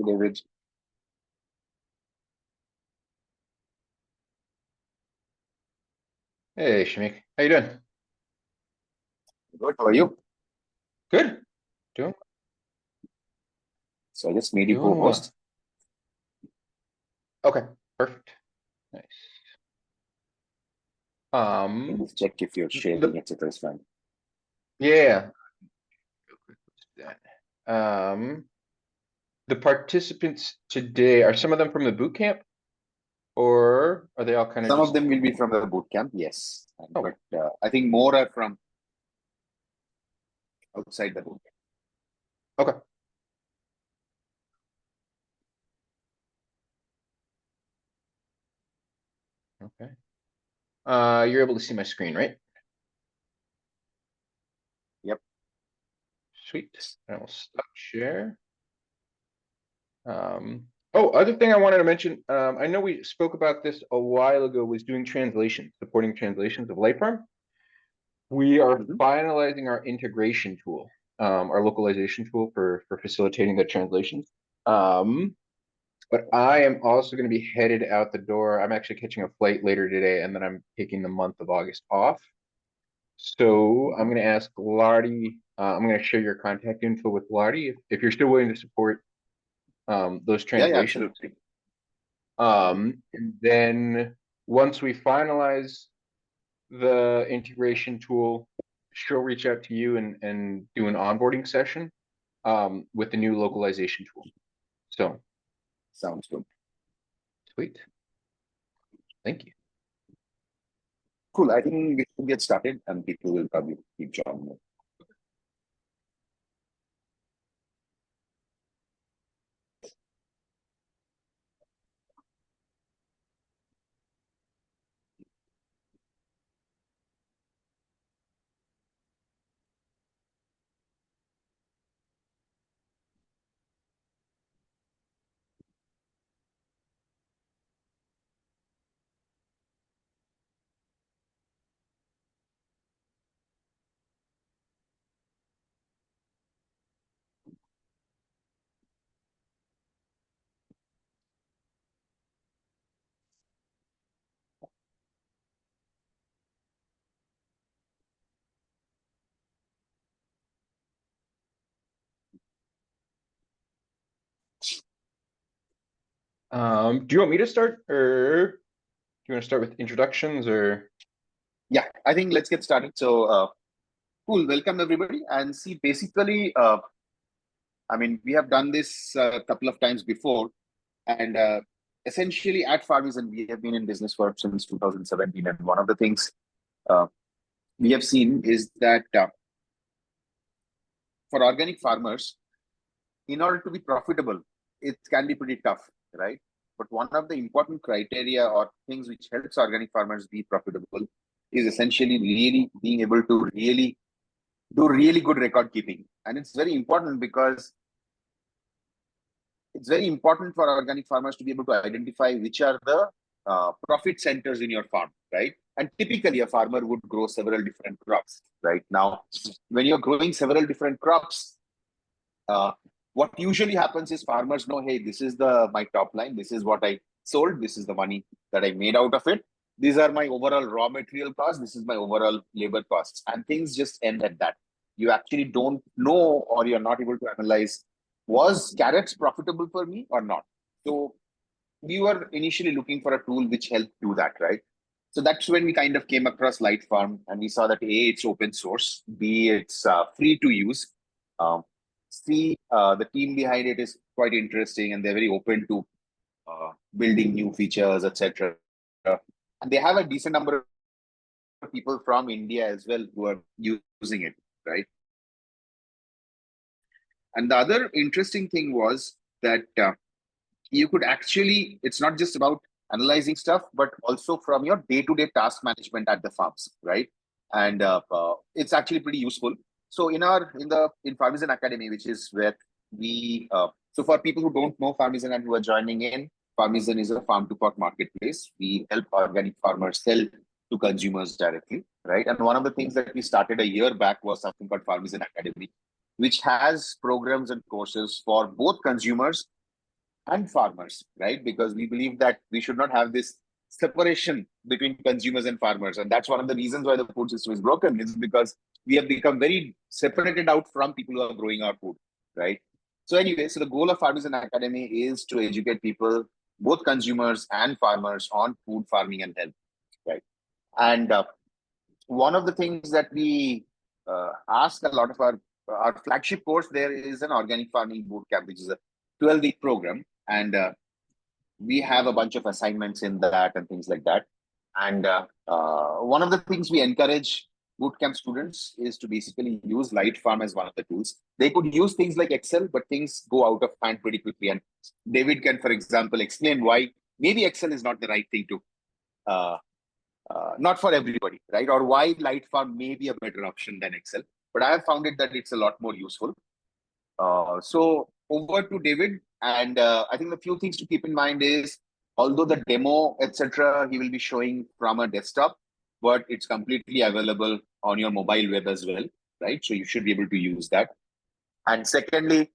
David. Hey, Shamik. How you doing? Good. How are you? Good. Doing So I just made you doing well. co-host. Okay, perfect. Nice. Can just check if you're sharing, The etc. is fine. yeah. The participants today, are some of them from the boot camp, or are they all kind of Some of just? them will be from the boot camp, yes, Oh, but I think more are from outside the boot camp. okay. Okay. You're able to see my screen, right? Yep. Sweet. I will stop share. Other thing I wanted to mention, I know we spoke about this a while ago, was doing translations, supporting translations of LiteFarm. We are Mhm. finalizing our integration tool, our localization tool for facilitating the translations. Um, but I am also going to be headed out the door. I'm actually catching a flight later today, and then I'm taking the month of August off. So I'm going to ask Lardy. I'm going to share your contact info with Lardy if you're still willing to support those Yeah, translations. absolutely. And then once we finalize the integration tool, she'll reach out to you and do an onboarding session with the new localization tool. So Sounds good. sweet. Thank you. Cool. I think we should get started, and people will probably keep joining. Do you want me to start, or do you want to start with introductions, or? Yeah, I think let's get started. So, cool. Welcome everybody, and see, basically, I mean, we have done this a couple of times before, and essentially at Farmizen, we have been in business for since 2017, and one of the things uh, we have seen is that for organic farmers, in order to be profitable, it can be pretty tough, right? But one of the important criteria or things which helps organic farmers be profitable is essentially really being able to really do really good record keeping. And it's very important because it's very important for organic farmers to be able to identify which are the profit centers in your farm, right? And typically, a farmer would grow several different crops, right? Now, when you're growing several different crops, uh, what usually happens is farmers know, hey, this is the my top line, this is what I sold, this is the money that I made out of it. These are my overall raw material costs, this is my overall labor costs, and things just end at that. You actually don't know, or you're not able to analyze, was carrots profitable for me or not? So we were initially looking for a tool which helped do that, right? So that's when we kind of came across LiteFarm, and we saw that A, it's open source, B, it's free to use. Um, C, the team behind it is quite interesting, and they're very open to building new features, etc. And they have a decent number of people from India as well who are using it, right? And the other interesting thing was that you could actually, it's not just about analyzing stuff, but also from your day-to-day task management at the farms, right? And it's actually pretty useful. So in Farmizen Academy, which is where we so for people who don't know Farmizen and who are joining in, Farmizen is a farm to fork marketplace. We help organic farmers sell to consumers directly, right? And one of the things that we started a year back was something called Farmizen Academy, which has programs and courses for both consumers and farmers, right? Because we believe that we should not have this separation between consumers and farmers. And that's one of the reasons why the food system is broken, is because we have become very separated out from people who are growing our food, right? So anyway, so the goal of Farmizen Academy is to educate people, both consumers and farmers, on food farming and health, right? And one of the things that we ask a lot of our flagship course there is an organic farming boot camp, which is a 12-week program, and we have a bunch of assignments in that and things like that. And one of the things we encourage bootcamp students is to basically use LiteFarm as one of the tools. They could use things like Excel, but things go out of hand pretty quickly. And David can, for example, explain why maybe Excel is not the right thing to, not for everybody, right? Or why LiteFarm may be a better option than Excel. But I have found it that it's a lot more useful. So over to David, and I think the few things to keep in mind is, although the demo, etc., he will be showing from a desktop, but it's completely available on your mobile web as well, right? So you should be able to use that. And secondly,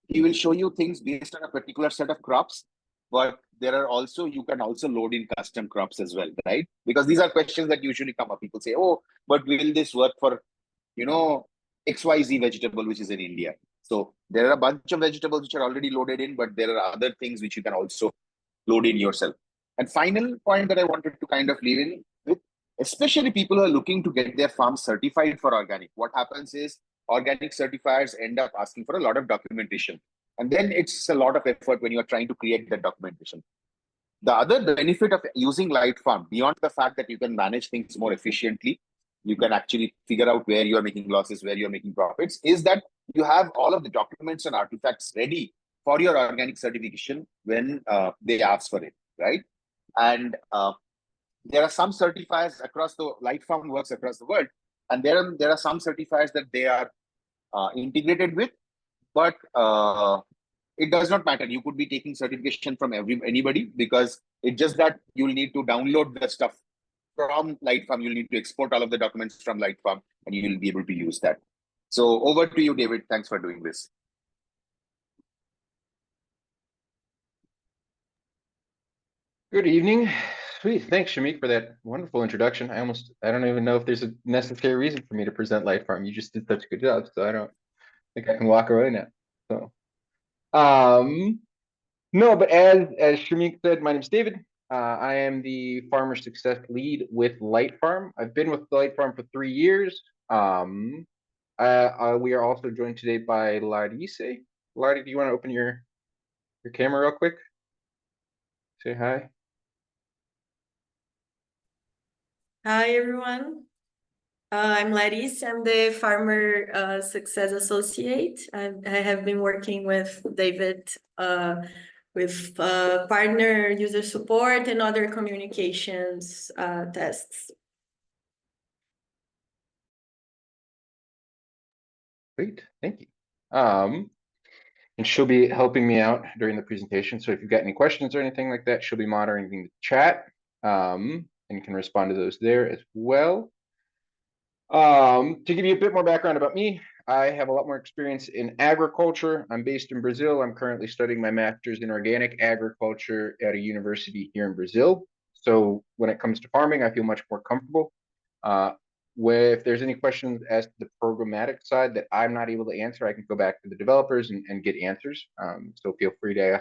he will show you things based on a particular set of crops, but there are also, you can also load in custom crops as well, right? Because these are questions that usually come up. People say, oh, but will this work for, XYZ vegetable, which is in India? So there are a bunch of vegetables which are already loaded in, but there are other things which you can also load in yourself. And final point that I wanted to kind of leave in with, especially people who are looking to get their farm certified for organic. What happens is organic certifiers end up asking for a lot of documentation. And then it's a lot of effort when you're trying to create that documentation. The other benefit of using LiteFarm, beyond the fact that you can manage things more efficiently, you can actually figure out where you are making losses, where you're making profits, is that you have all of the documents and artifacts ready for your organic certification when they ask for it, right? And there are some certifiers across the LiteFarm works across the world, and there are some certifiers that they are integrated with, but it does not matter. You could be taking certification from anybody, because it's just that you'll need to download the stuff from LiteFarm. You'll need to export all of the documents from LiteFarm, and you will be able to use that. So over to you, David. Thanks for doing this. Good evening. Sweet. Thanks, Shamik, for that wonderful introduction. I don't even know if there's a necessary reason for me to present LiteFarm. You just did such a good job, so I don't think I can walk away now. So, no, but as Shamik said, my name is David. I am the farmer success lead with LiteFarm. I've been with LiteFarm for 3 years. We are also joined today by Larissa. Larissa, do you want to open your camera real quick? Say hi. Hi, everyone. I'm Larissa. I'm the Farmer Success Associate. I have been working with David with partner user support and other communications tasks. Great, thank you. And she'll be helping me out during the presentation. So if you've got any questions or anything like that, she'll be monitoring the chat. And you can respond to those there as well. To give you a bit more background about me, I have a lot more experience in agriculture. I'm based in Brazil. I'm currently studying my master's in organic agriculture at a university here in Brazil. So when it comes to farming, I feel much more comfortable. If there's any questions as to the programmatic side that I'm not able to answer, I can go back to the developers and get answers. So feel free to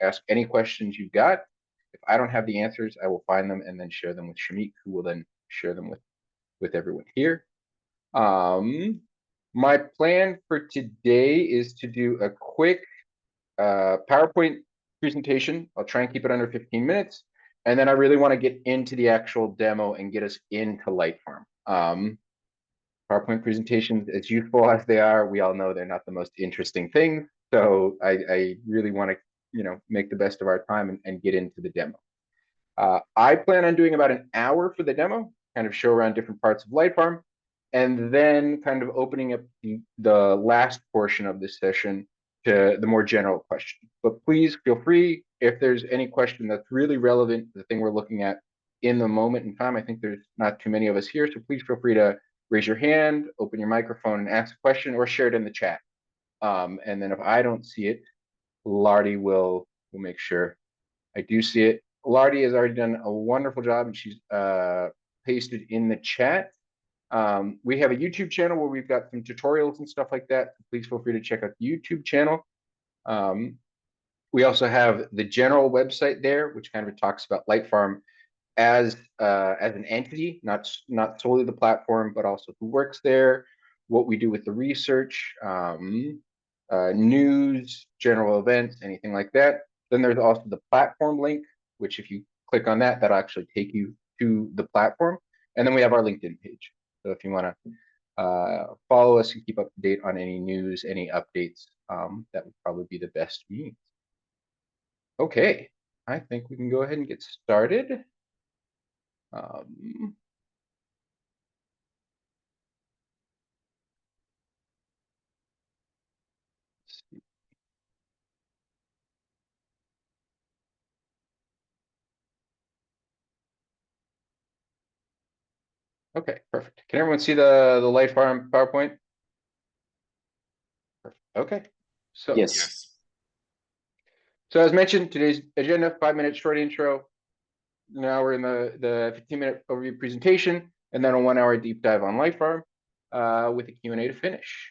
ask any questions you've got. If I don't have the answers, I will find them and then share them with Shamik, who will then share them with everyone here. My plan for today is to do a quick PowerPoint presentation. I'll try and keep it under 15 minutes. And then I really want to get into the actual demo and get us into LiteFarm. PowerPoint presentations, as useful as they are, we all know they're not the most interesting thing. So I really want to, make the best of our time and get into the demo. I plan on doing about an hour for the demo, kind of show around different parts of LiteFarm, and then kind of opening up the last portion of this session to the more general question. But please feel free, if there's any question that's really relevant to the thing we're looking at in the moment in time. I think there's not too many of us here, so please feel free to raise your hand, open your microphone, and ask a question, or share it in the chat. And then if I don't see it, Lardy will make sure I do see it. Lardy has already done a wonderful job, and she's pasted in the chat. We have a YouTube channel where we've got some tutorials and stuff like that. Please feel free to check out the YouTube channel. We also have the general website there, which kind of talks about LiteFarm as an entity, not solely the platform, but also who works there, what we do with the research, news, general events, anything like that. Then there's also the platform link, which if you click on that, that'll actually take you to the platform. And then we have our LinkedIn page. So if you want to follow us and keep up to date on any news, any updates, that would probably be the best means. Okay, I think we can go ahead and get started. Okay, perfect. Can everyone see the LiteFarm PowerPoint? Perfect. Okay. So Yes. So as mentioned, today's agenda, 5-minute short intro. Now we're in the 15-minute overview presentation, and then a 1-hour deep dive on LiteFarm with a Q&A to finish.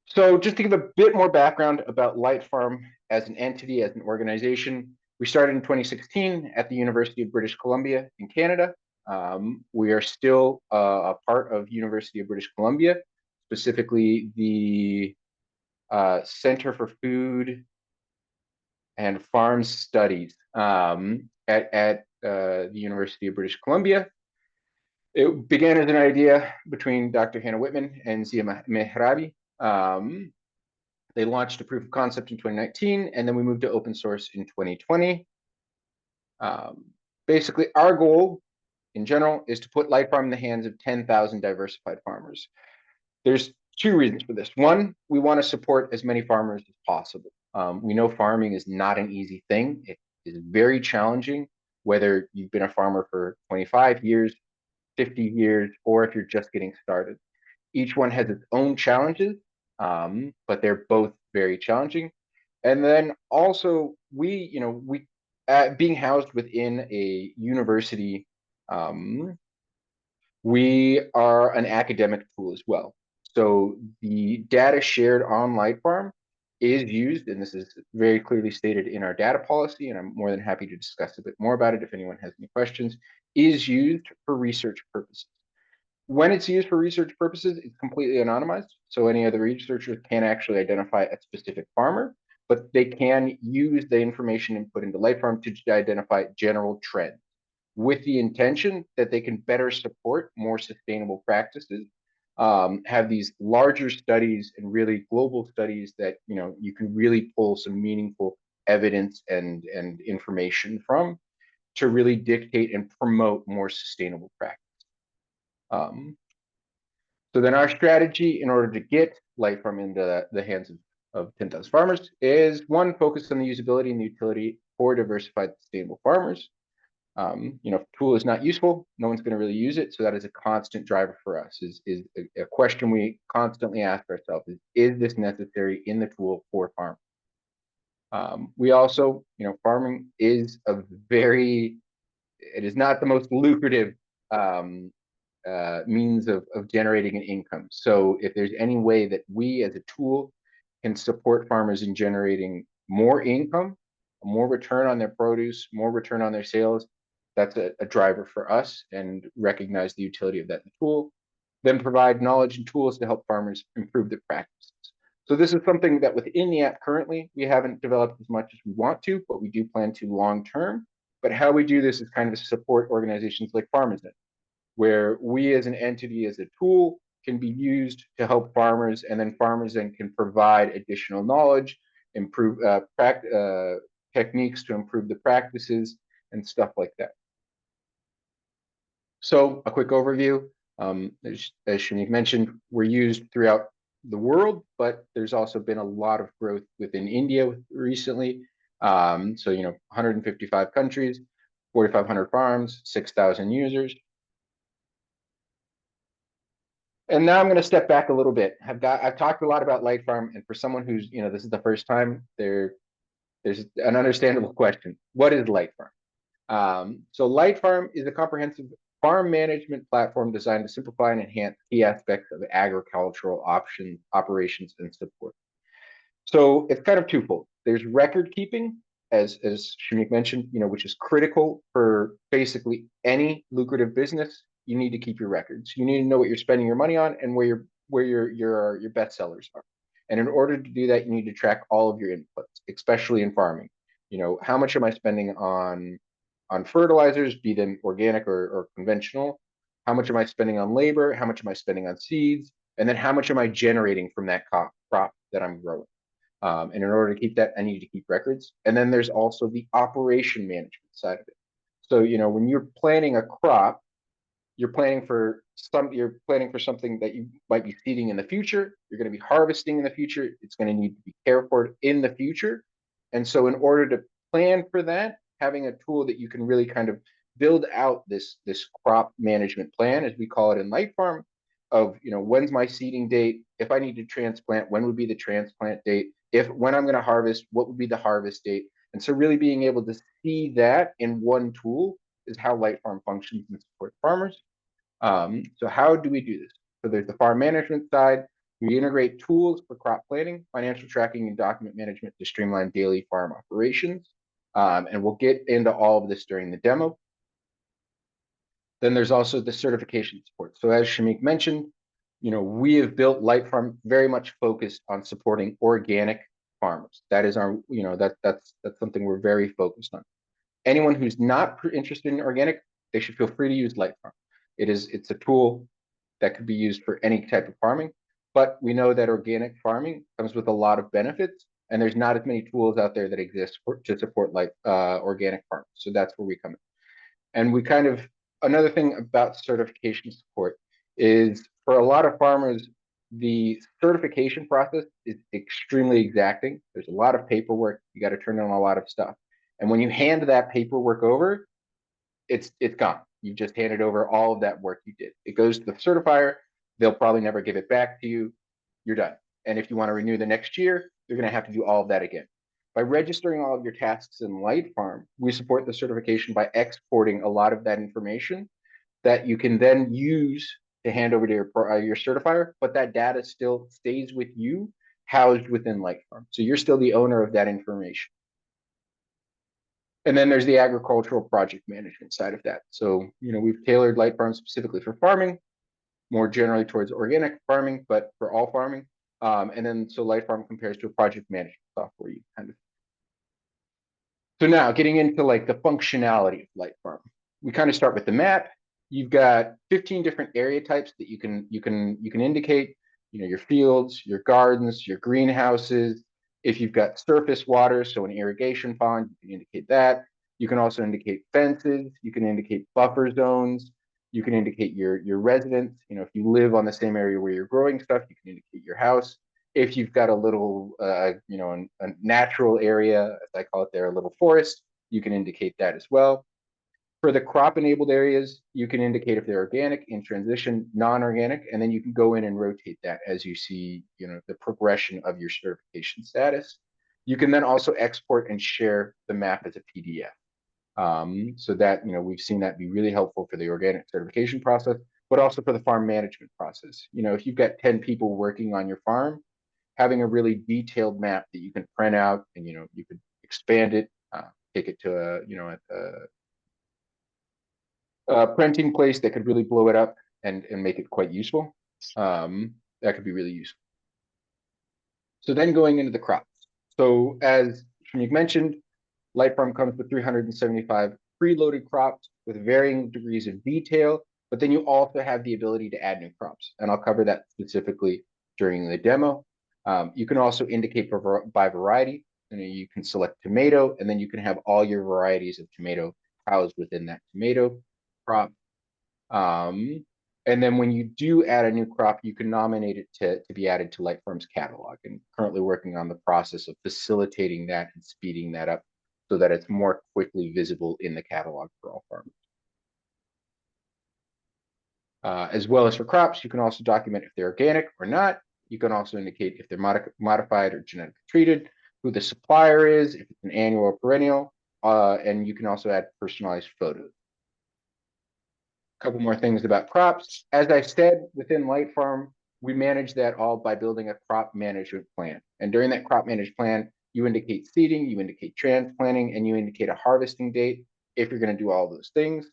So just to give a bit more background about LiteFarm as an entity, as an organization, we started in 2016 at the University of British Columbia in Canada. We are still a part of University of British Columbia, specifically the Center for Food and Farm Studies at the University of British Columbia. It began as an idea between Dr. Hannah Whitman and Zia Mehrabi. They launched a proof of concept in 2019, and then we moved to open source in 2020. Basically, our goal in general is to put LiteFarm in the hands of 10,000 diversified farmers. There's 2 reasons for this. One, we want to support as many farmers as possible. We know farming is not an easy thing. It is very challenging, whether you've been a farmer for 25 years, 50 years, or if you're just getting started. Each one has its own challenges, but they're both very challenging. And then also, we being housed within a university, we are an academic tool as well. So the data shared on LiteFarm is used, and this is very clearly stated in our data policy, and I'm more than happy to discuss a bit more about it if anyone has any questions, is used for research purposes. When it's used for research purposes, it's completely anonymized, so any other researchers can't actually identify a specific farmer, but they can use the information input into LiteFarm to identify general trends, with the intention that they can better support more sustainable practices, have these larger studies and really global studies that you can really pull some meaningful evidence and information from to really dictate and promote more sustainable practice. So then our strategy in order to get LiteFarm into the hands of 10,000 farmers is, 1, focus on the usability and the utility for diversified sustainable farmers. If the tool is not useful, no one's going to really use it. So that is a constant driver for us, is a question we constantly ask ourselves is this necessary in the tool for farming? We also, farming is it is not the most lucrative means of generating an income. So if there's any way that we as a tool can support farmers in generating more income, more return on their produce, more return on their sales, that's a driver for us, and recognize the utility of that in the tool. Then provide knowledge and tools to help farmers improve their practices. So this is something that within the app currently, we haven't developed as much as we want to, but we do plan to long term. But how we do this is kind of support organizations like Farmizen, where we as an entity, as a tool, can be used to help farmers, and then farmers then can provide additional knowledge, improve techniques to improve the practices, and stuff like that. So a quick overview, as Shanique mentioned, we're used throughout the world, but there's also been a lot of growth within India recently. So 155 countries, 4,500 farms, 6,000 users. And now I'm going to step back a little bit. I've talked a lot about LiteFarm, and for someone who's, you know, this is the first time, there's an understandable question. What is LiteFarm? So LiteFarm is a comprehensive farm management platform designed to simplify and enhance key aspects of agricultural operations and support. So it's kind of twofold. There's record keeping, as Shamik mentioned, you know, which is critical for basically any lucrative business. You need to keep your records. You need to know what you're spending your money on and where your best sellers are. And in order to do that, you need to track all of your inputs, especially in farming. You know, how much am I spending on fertilizers, be them organic or conventional? How much am I spending on labor? How much am I spending on seeds? And then how much am I generating from that crop that I'm growing? And in order to keep that, I need to keep records. And then there's also the operation management side of it. So, you know, when you're planning a crop, you're planning for something that you might be seeding in the future. You're going to be harvesting in the future. It's going to need to be cared for in the future. And so in order to plan for that, having a tool that you can really kind of build out this crop management plan, as we call it in LiteFarm, of, you know, when's my seeding date? If I need to transplant, when would be the transplant date? When I'm going to harvest, what would be the harvest date? And so really being able to see that in one tool is how LiteFarm functions and supports farmers. So how do we do this? So there's the farm management side. We integrate tools for crop planning, financial tracking, and document management to streamline daily farm operations. And we'll get into all of this during the demo. Then there's also the certification support. So as Shamik mentioned, you know, we have built LiteFarm very much focused on supporting organic farmers. That is our, you know, that's something we're very focused on. Anyone who's not interested in organic, they should feel free to use LiteFarm. It's a tool that could be used for any type of farming, but we know that organic farming comes with a lot of benefits, and there's not as many tools out there that exist to support organic farming. So that's where we come in. And we kind of, another thing about certification support is for a lot of farmers, the certification process is extremely exacting. There's a lot of paperwork. You got to turn in a lot of stuff. And when you hand that paperwork over, it's gone. You've just handed over all of that work you did. It goes to the certifier. They'll probably never give it back to you. You're done. And if you want to renew the next year, you're going to have to do all of that again. By registering all of your tasks in LiteFarm, we support the certification by exporting a lot of that information that you can then use to hand over to your certifier, but that data still stays with you, housed within LiteFarm. So you're still the owner of that information. And then there's the agricultural project management side of that. So, you know, we've tailored LiteFarm specifically for farming, more generally towards organic farming, but for all farming. And then so LiteFarm compares to a project management software you kind of. So now getting into like the functionality of LiteFarm, we kind of start with the map. You've got 15 different area types that you can indicate. You know, your fields, your gardens, your greenhouses. If you've got surface water, so an irrigation pond, you can indicate that. You can also indicate fences. You can indicate buffer zones. You can indicate your residence. You know, if you live on the same area where you're growing stuff, you can indicate your house. If you've got a little, you know, a natural area, as I call it there, a little forest, you can indicate that as well. For the crop-enabled areas, you can indicate if they're organic, in transition, non-organic, and then you can go in and rotate that as you see, you know, the progression of your certification status. You can then also export and share the map as a PDF. So that, you know, we've seen that be really helpful for the organic certification process, but also for the farm management process. You know, if you've got 10 people working on your farm, having a really detailed map that you can print out and, you know, you could expand it, take it to a, you know, a printing place that could really blow it up and make it quite useful. That could be really useful. So then going into the crops. So as Shamik mentioned, LiteFarm comes with 375 preloaded crops with varying degrees of detail, but then you also have the ability to add new crops. And I'll cover that specifically during the demo. You can also indicate by variety. You can select tomato, and then you can have all your varieties of tomato housed within that tomato crop. And then when you do add a new crop, you can nominate it to be added to LiteFarm's catalog, and currently working on the process of facilitating that and speeding that up so that it's more quickly visible in the catalog for all farmers. As well as for crops, you can also document if they're organic or not. You can also indicate if they're modified or genetically treated, who the supplier is, if it's an annual or perennial, and you can also add personalized photos. A couple more things about crops. As I said, within LiteFarm, we manage that all by building a crop management plan. And during that crop management plan, you indicate seeding, you indicate transplanting, and you indicate a harvesting date if you're going to do all those things.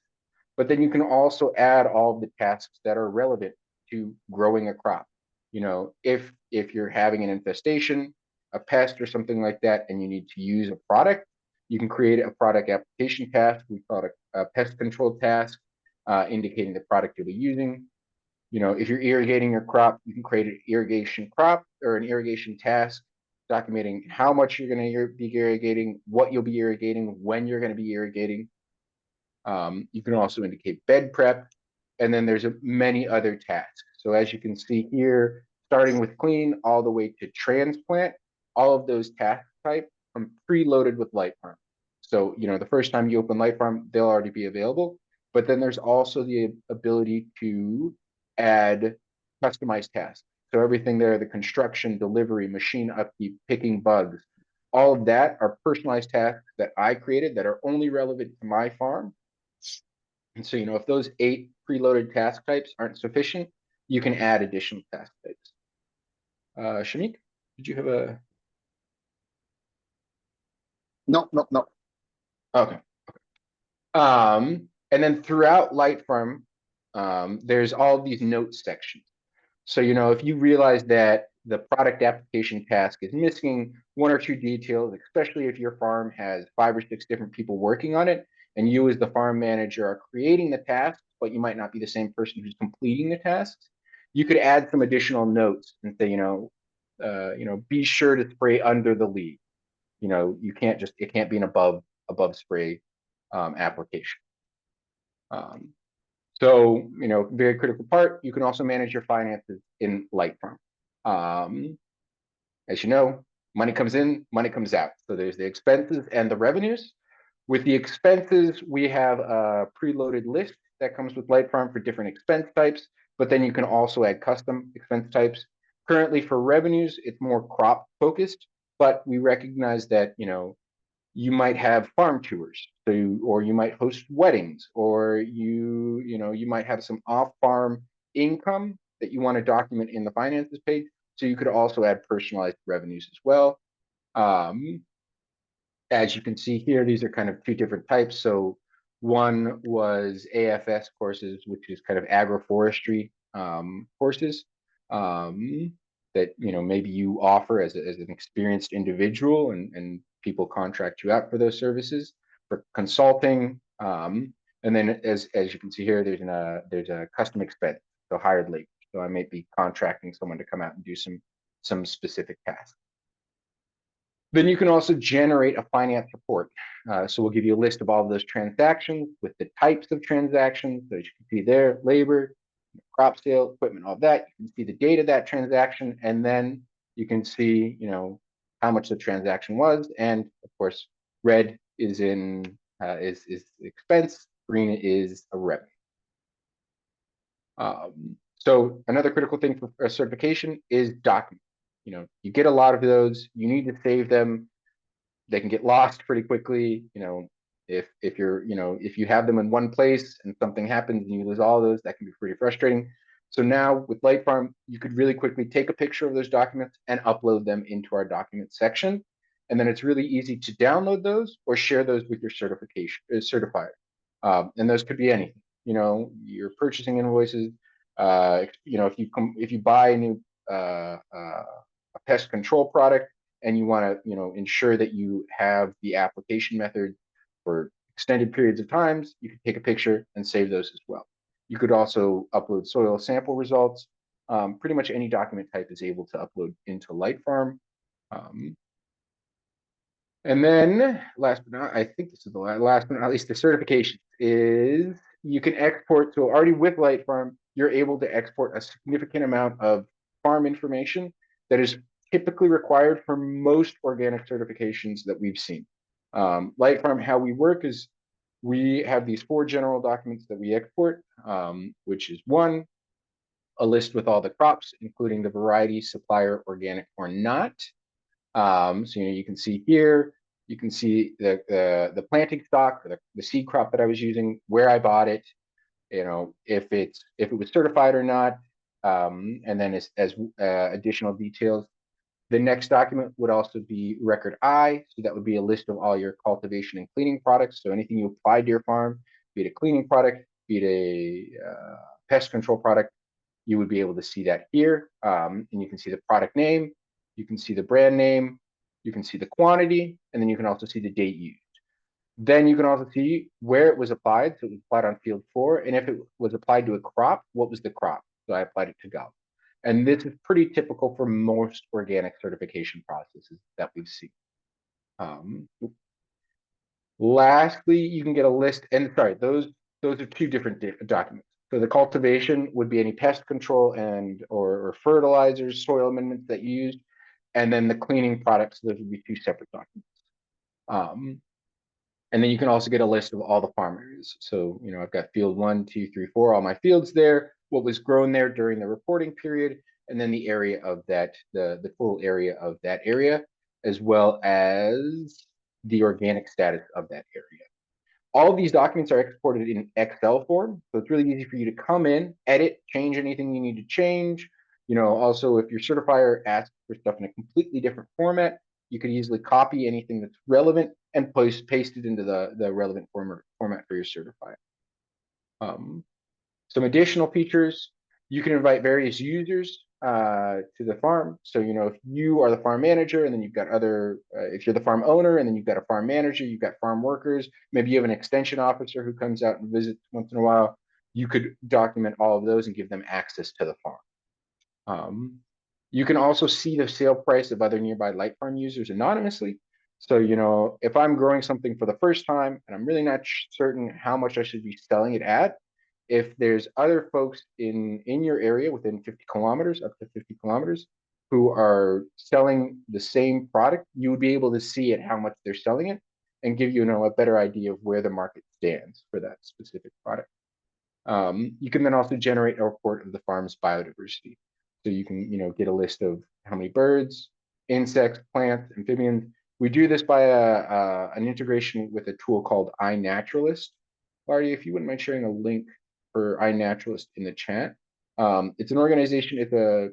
But then you can also add all of the tasks that are relevant to growing a crop. You know, if you're having an infestation, a pest or something like that, and you need to use a product, you can create a product application task. We call it a pest control task, indicating the product you'll be using. You know, if you're irrigating your crop, you can create an irrigation crop or an irrigation task, documenting how much you're going to be irrigating, what you'll be irrigating, when you're going to be irrigating. You can also indicate bed prep, and then there's many other tasks. So as you can see here, starting with clean all the way to transplant, all of those task types come preloaded with LiteFarm. So, you know, the first time you open LiteFarm, they'll already be available. But then there's also the ability to add customized tasks. So everything there, the construction, delivery, machine upkeep, picking bugs, all of that are personalized tasks that I created that are only relevant to my farm. And so, you know, if those 8 preloaded task types aren't sufficient, you can add additional task types. Shamik, did you have a? No. Okay. And then throughout LiteFarm, there's all these notes sections. So, you know, if you realize that the product application task is missing 1 or 2 details, especially if your farm has 5 or 6 different people working on it, and you as the farm manager are creating the tasks, but you might not be the same person who's completing the tasks, you could add some additional notes and say, you know, be sure to spray under the leaf. You know, it can't be an above spray application. So, you know, very critical part, you can also manage your finances in LiteFarm. As you know, money comes in, money comes out. So there's the expenses and the revenues. With the expenses, we have a preloaded list that comes with LiteFarm for different expense types, but then you can also add custom expense types. Currently for revenues, it's more crop focused, but we recognize that, you know, you might have farm tours, or you might host weddings, or you might have some off-farm income that you want to document in the finances page. So you could also add personalized revenues as well. As you can see here, these are kind of 2 different types. So one was AFS courses, which is kind of agroforestry courses that, you know, maybe you offer as an experienced individual, and people contract you out for those services for consulting. And then as you can see here, there's a custom expense, so hired labor. So I may be contracting someone to come out and do some specific tasks. Then you can also generate a finance report. So we'll give you a list of all of those transactions with the types of transactions. So as you can see there, labor, crop sale, equipment, all that. You can see the date of that transaction, and then you can see, you know, how much the transaction was. And of course, red is expense, green is a revenue. So another critical thing for certification is documents. You know, you get a lot of those, you need to save them. They can get lost pretty quickly. You know, if you have them in one place and something happens and you lose all of those, that can be pretty frustrating. So now with LiteFarm, you could really quickly take a picture of those documents and upload them into our documents section. And then it's really easy to download those or share those with your certifier. And those could be anything. You know, your purchasing invoices. You know, if you buy a new a pest control product and you want to, you know, ensure that you have the application method for extended periods of times, you can take a picture and save those as well. You could also upload soil sample results. Pretty much any document type is able to upload into LiteFarm. And then last but not, I think this is the last but not least, the certification is you can export. So already with LiteFarm, you're able to export a significant amount of farm information that is typically required for most organic certifications that we've seen. LiteFarm, how we work is we have these 4 general documents that we export, which is 1, a list with all the crops, including the variety, supplier, organic or not. So you can see here, you can see the planting stock, or the seed crop that I was using, where I bought it, if it was certified or not, and then as additional details. The next document would also be record I, so that would be a list of all your cultivation and cleaning products. So anything you applied to your farm, be it a cleaning product, be it a pest control product, you would be able to see that here. And you can see the product name, you can see the brand name, you can see the quantity, and then you can also see the date used. Then you can also see where it was applied. So it was applied on field 4. And if it was applied to a crop, what was the crop? So I applied it to Gulf. And this is pretty typical for most organic certification processes that we've seen. Lastly, you can get a list, and sorry, those are 2 different documents. So the cultivation would be any pest control and or fertilizers, soil amendments that you used, and then the cleaning products, those would be 2 separate documents. And then you can also get a list of all the farm areas. So, I've got field 1, 2, 3, 4, all my fields there, what was grown there during the reporting period, and then the area of that, the total area of that area, as well as the organic status of that area. All of these documents are exported in Excel form, so it's really easy for you to come in, edit, change anything you need to change. Also, if your certifier asks for stuff in a completely different format, you could easily copy anything that's relevant and paste it into the relevant format for your certifier. Some additional features, you can invite various users to the farm. So, if you are the farm manager, and then you've got if you're the farm owner, and then you've got a farm manager, you've got farm workers, maybe you have an extension officer who comes out and visits once in a while, you could document all of those and give them access to the farm. You can also see the sale price of other nearby LiteFarm users anonymously. So, if I'm growing something for the first time and I'm really not certain how much I should be selling it at, if there's other folks in your area within 50 kilometers, up to 50 kilometers, who are selling the same product, you would be able to see at how much they're selling it and give you, a better idea of where the market stands for that specific product. You can then also generate a report of the farm's biodiversity. So you can, get a list of how many birds, insects, plants, amphibians. We do this by an integration with a tool called iNaturalist. Lardy, if you wouldn't mind sharing a link for iNaturalist in the chat. It's an organization. It's an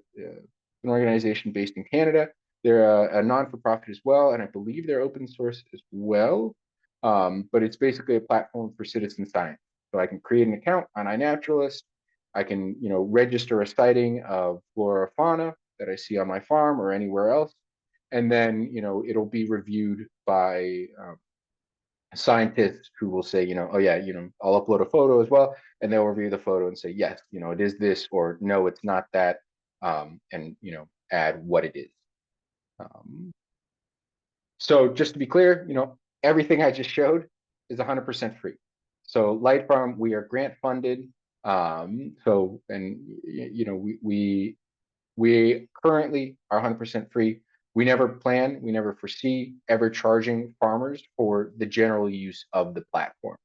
organization based in Canada. They're a non-for-profit as well, and I believe they're open source as well. But it's basically a platform for citizen science. So I can create an account on iNaturalist. I can, register a sighting of flora or fauna that I see on my farm or anywhere else, and then, it'll be reviewed by scientists who will say, oh yeah, I'll upload a photo as well, and they'll review the photo and say, yes, it is this, or no, it's not that, and add what it is. So just to be clear, everything I just showed is 100% free. So LiteFarm, we are grant funded. So, and we currently are 100% free. We never foresee ever charging farmers for the general use of the platform,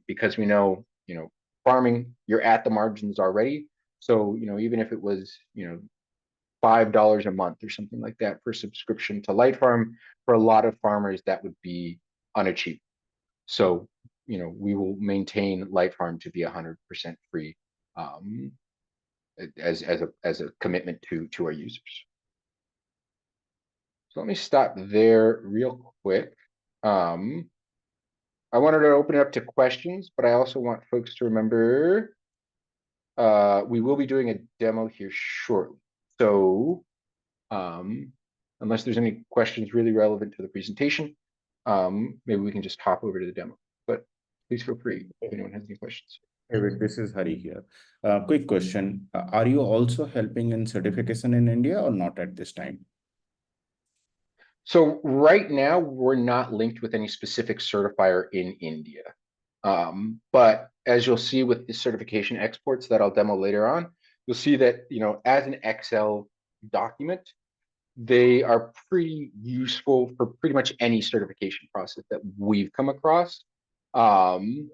because we know, farming, you're at the margins already. So, even if it was, $5 a month or something like that for subscription to LiteFarm, for a lot of farmers, that would be unachievable. So, we will maintain LiteFarm to be 100% free, as a commitment to our users. So let me stop there real quick. I wanted to open it up to questions, but I also want folks to remember we will be doing a demo here shortly. So unless there's any questions really relevant to the presentation, maybe we can just hop over to the demo. But please feel free if anyone has any questions. David, this is Hari here. Quick question. Are you also helping in certification in India or not at this time? So right now, we're not linked with any specific certifier in India. But as you'll see with the certification exports that I'll demo later on, you'll see that, as an Excel document, they are pretty useful for pretty much any certification process that we've come across. And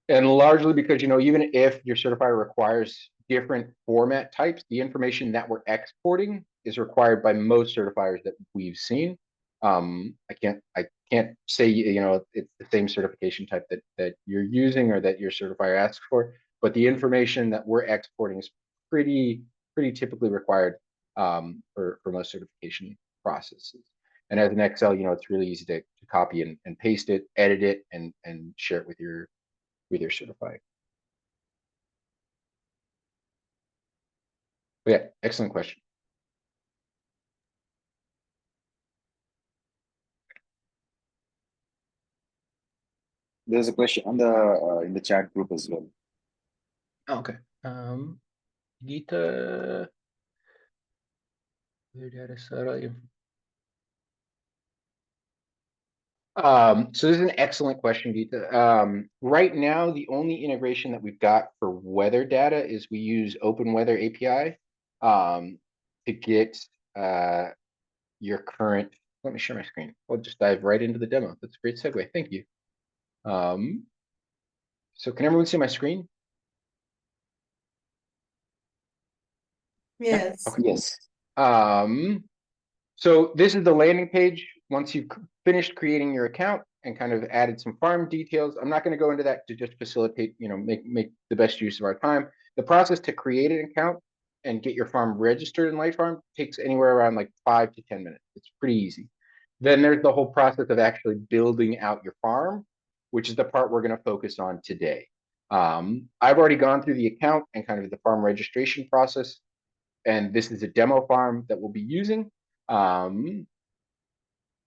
largely because, even if your certifier requires different format types, the information that we're exporting is required by most certifiers that we've seen. I can't say, it's the same certification type that you're using or that your certifier asks for, but the information that we're exporting is pretty typically required for most certification processes. And as an Excel, it's really easy to copy and paste it, edit it, and share it with your certified. But yeah, excellent question. There's a question on the in the chat group as well. Oh, okay. Gita. So this is an excellent question, Gita. Right now, the only integration that we've got for weather data is we use Open Weather API to get your current. Let me share my screen. I'll just dive right into the demo. That's a great segue. Thank you. So can everyone see my screen? Yes. Okay. Yes. So this is the landing page. Once you've finished creating your account and kind of added some farm details, I'm not going to go into that to just facilitate, make the best use of our time. The process to create an account and get your farm registered in LiteFarm takes anywhere around like 5 to 10 minutes. It's pretty easy. Then there's the whole process of actually building out your farm, which is the part we're going to focus on today. I've already gone through the account and kind of the farm registration process, and this is a demo farm that we'll be using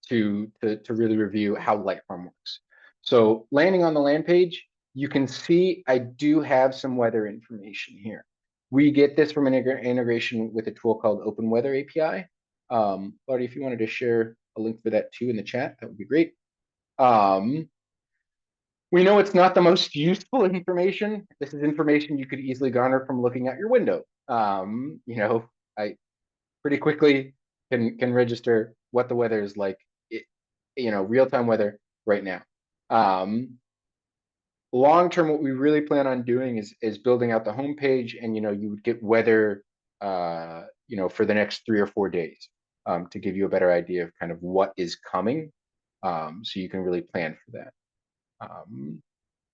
to really review how LiteFarm works. So landing on the land page, you can see I do have some weather information here. We get this from an integration with a tool called Open Weather API. Lottie, if you wanted to share a link for that too in the chat, that would be great. We know it's not the most useful information. This is information you could easily garner from looking at your window. I pretty quickly can register what the weather is like, real-time weather right now. Long term, what we really plan on doing is building out the homepage, and you would get weather, for the next 3 or 4 days, to give you a better idea of kind of what is coming, so you can really plan for that.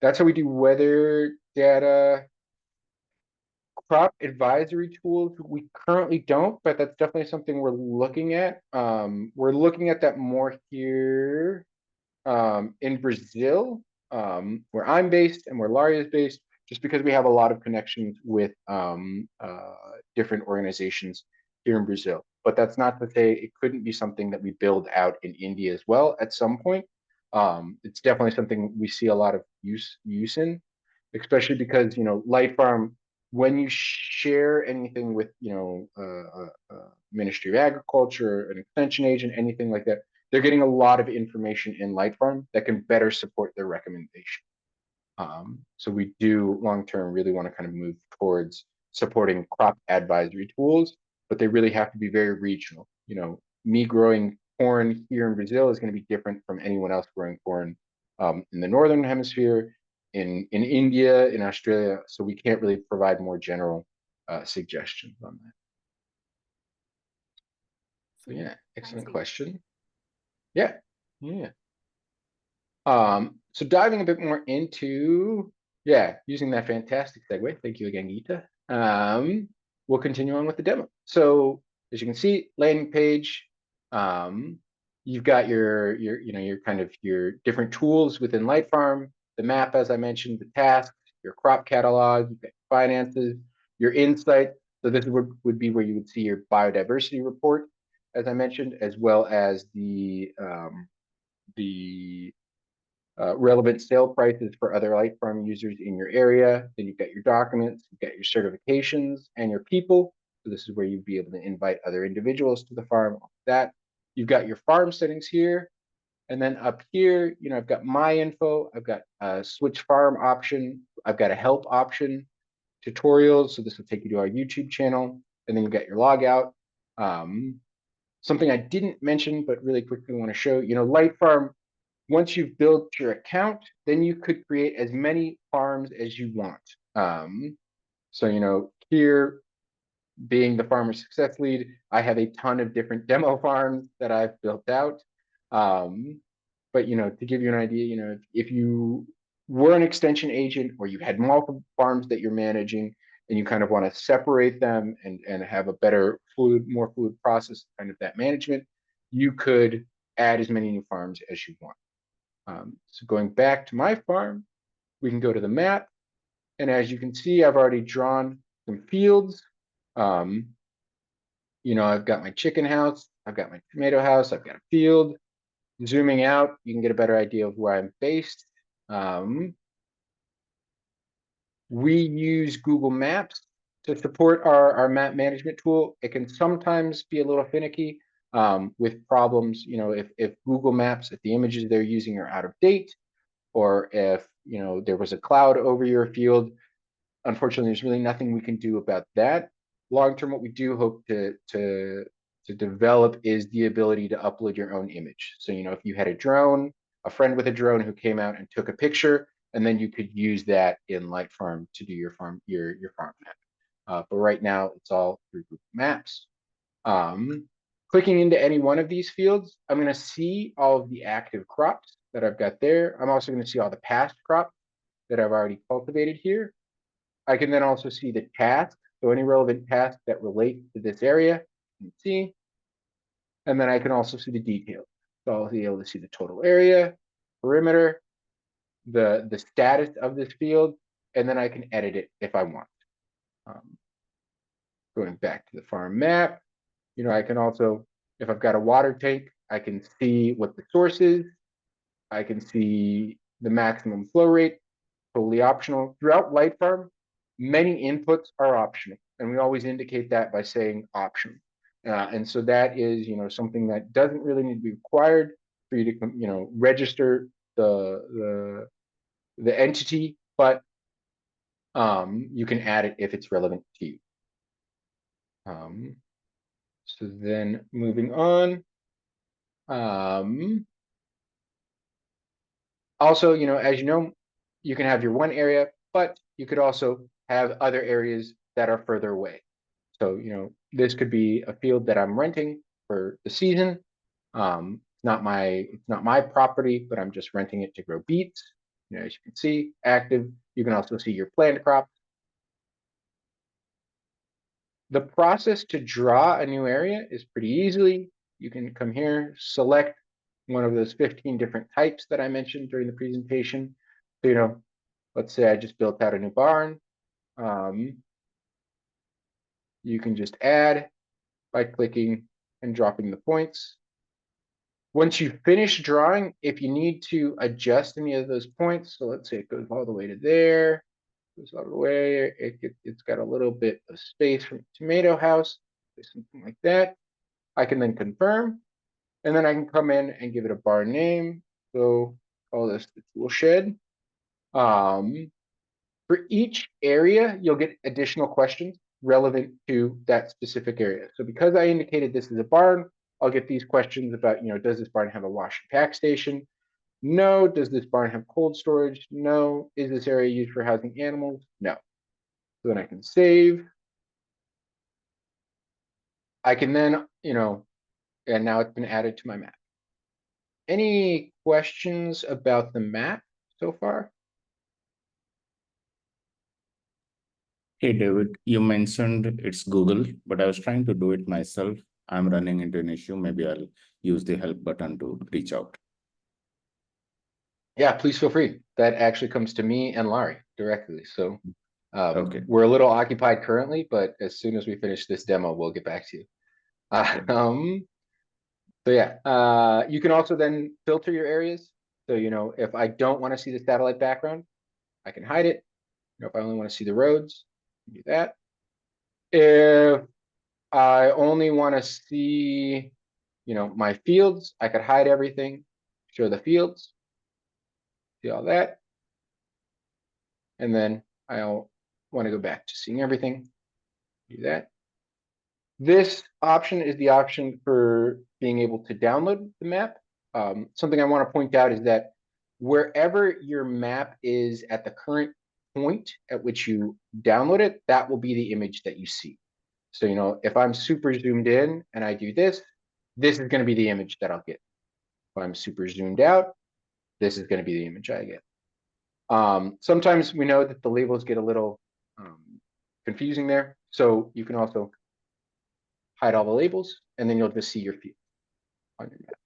That's how we do weather data. Crop advisory tools, we currently don't, but that's definitely something we're looking at. We're looking at that more here in Brazil, where I'm based and where Laurie is based, just because we have a lot of connections with different organizations here in Brazil. But that's not to say it couldn't be something that we build out in India as well at some point. It's definitely something we see a lot of use in, especially because LiteFarm, when you share anything with Ministry of Agriculture, an extension agent, anything like that, they're getting a lot of information in LiteFarm that can better support their recommendation. So we do long-term really want to kind of move towards supporting crop advisory tools, but they really have to be very regional. Me growing corn here in Brazil is going to be different from anyone else growing corn in the Northern Hemisphere, in India, in Australia. So we can't really provide more general suggestions on that. So yeah, excellent question. Yeah. So diving a bit more into, using that fantastic segue. Thank you again, Gita. We'll continue on with the demo. So as you can see, landing page, you've got your kind of your different tools within LiteFarm, the map, as I mentioned, the tasks, your crop catalog, you've got finances, your insight. So this would be where you would see your biodiversity report, as I mentioned, as well as the relevant sale prices for other LiteFarm users in your area. Then you've got your documents, you've got your certifications, and your people. So this is where you'd be able to invite other individuals to the farm. That you've got your farm settings here, and then up here, I've got my info. I've got a switch farm option. I've got a help option, tutorials. So this will take you to our YouTube channel, and then you've got your logout. Something I didn't mention, but really quickly want to show, LiteFarm Once you've built your account, then you could create as many farms as you want. So, here being the farmer success lead, I have a ton of different demo farms that I've built out. But, to give you an idea, if you were an extension agent or you had multiple farms that you're managing and you kind of want to separate them and have a better more fluid process, kind of that management, you could add as many new farms as you want. So going back to my farm, we can go to the map. And as you can see, I've already drawn some fields. I've got my chicken house, I've got my tomato house, I've got a field. Zooming out, you can get a better idea of where I'm based. We use Google Maps to support our map management tool. It can sometimes be a little finicky with problems, if Google Maps, if the images they're using are out of date, or if there was a cloud over your field. Unfortunately, there's really nothing we can do about that. Long term, what we do hope to develop is the ability to upload your own image. So if you had a friend with a drone who came out and took a picture, and then you could use that in LiteFarm to do your farm map. But right now, it's all through Google Maps. Clicking into any one of these fields, I'm going to see all of the active crops that I've got there. I'm also going to see all the past crops that I've already cultivated here. I can then also see the tasks, so any relevant tasks that relate to this area, you can see. And then I can also see the details. So I'll be able to see the total area, perimeter, the status of this field, and then I can edit it if I want. Going back to the farm map, I can also, if I've got a water tank, I can see what the source is. I can see the maximum flow rate, totally optional. Throughout LiteFarm, many inputs are optional, and we always indicate that by saying option. And so that is, something that doesn't really need to be required for you to, register the entity, but you can add it if it's relevant to you. So then moving on. Also, as you can have your one area, but you could also have other areas that are further away. So, this could be a field that I'm renting for the season. It's not my property, but I'm just renting it to grow beets. As you can see, active. You can also see your planned crops. The process to draw a new area is pretty easily. You can come here, select one of those 15 different types that I mentioned during the presentation. So, let's say I just built out a new barn. You can just add by clicking and dropping the points. Once you finish drawing, if you need to adjust any of those points, so let's say it goes all the way to there, goes all the way, it's got a little bit of space from the tomato house, something like that. I can then confirm, and then I can come in and give it a barn name. So call this the tool shed. For each area, you'll get additional questions relevant to that specific area. So because I indicated this is a barn, I'll get these questions about, does this barn have a wash and pack station? No. Does this barn have cold storage? No. Is this area used for housing animals? No. So then I can save. I can then, and now it's been added to my map. Any questions about the map so far? Hey, David, you mentioned it's Google, but I was trying to do it myself. I'm running into an issue. Maybe I'll use the help button to reach out. Yeah, please feel free. That actually comes to me and Larry directly. So Okay. we're a little occupied currently, but as soon as we finish this demo, we'll get back to you. So yeah, you can also then filter your areas. So, if I don't want to see the satellite background, I can hide it. If I only want to see the roads, do that. If I only want to see, my fields, I could hide everything, show the fields, see all that. And then I'll want to go back to seeing everything, do that. This option is the option for being able to download the map. something I want to point out is that wherever your map is at the current point at which you download it, that will be the image that you see. So, you know, if I'm super zoomed in and I do this, this is going to be the image that I'll get. If I'm super zoomed out, this is going to be the image I get. Sometimes we know that the labels get a little confusing there. So you can also hide all the labels, and then you'll just see your field on your map.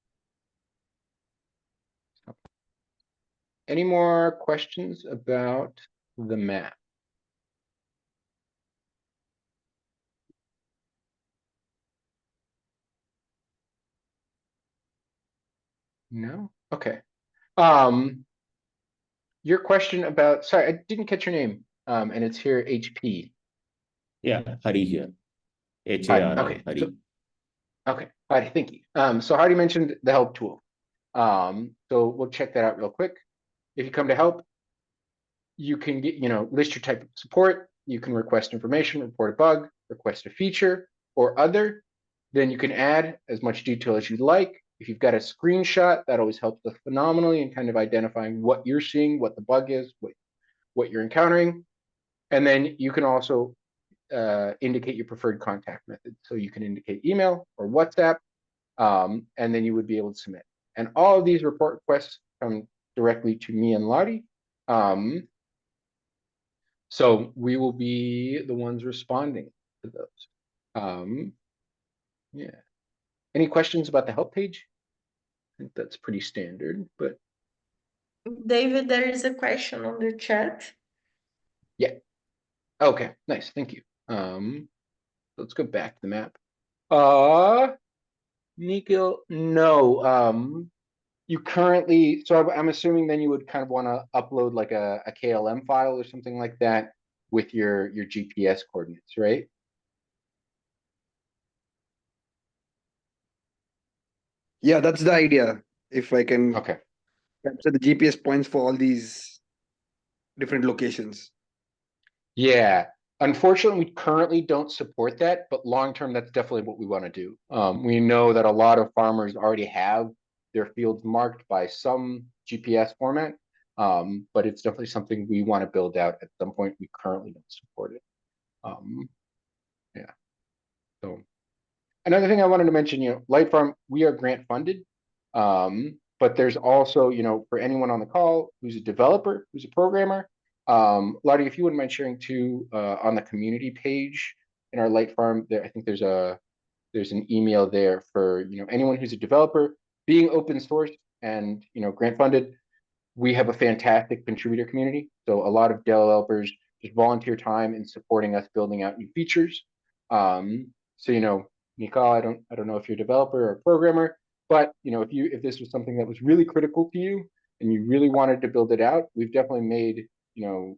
So, any more questions about the map? No? Okay. Your question about, sorry, I didn't catch your name. And it's here, HP. Yeah, Hari here. Hi, HARI, okay. Hari. So, okay, Heidi, thank you. So Heidi mentioned the help tool. So we'll check that out real quick. If you come to help, you can get, you know, list your type of support. You can request information, report a bug, request a feature or other. Then you can add as much detail as you'd like. If you've got a screenshot, that always helps us phenomenally in kind of identifying what you're seeing, what the bug is, what you're encountering. And then you can also indicate your preferred contact method. So you can indicate email or WhatsApp, and then you would be able to submit. And all of these report requests come directly to me and Lottie. So we will be the ones responding to those. Yeah. Any questions about the help page? I think that's pretty standard, but David, there is a question on the chat. yeah. Okay, nice, thank you. Let's go back to the map. Nikhil, no. You currently, so I'm assuming then you would kind of want to upload like a KLM file or something like that with your GPS coordinates, right? Yeah, that's the idea. If I can Okay. capture the GPS points for all these different locations. Yeah. Unfortunately, we currently don't support that, but long term, that's definitely what we want to do. We know that a lot of farmers already have their fields marked by some GPS format, but it's definitely something we want to build out at some point. We currently don't support it. Yeah. So another thing I wanted to mention, you know, LiteFarm, we are grant funded, but there's also, you know, for anyone on the call who's a developer, who's a programmer, Lottie, if you wouldn't mind sharing too, on the community page in our LiteFarm, there, I think there's an email there for, you know, anyone who's a developer, being open source and, you know, grant funded. We have a fantastic contributor community. So a lot of developers just volunteer time in supporting us building out new features. So, you know, Nicole, I don't know if you're a developer or a programmer, but you know, if this was something that was really critical to you and you really wanted to build it out, we've definitely made, you know,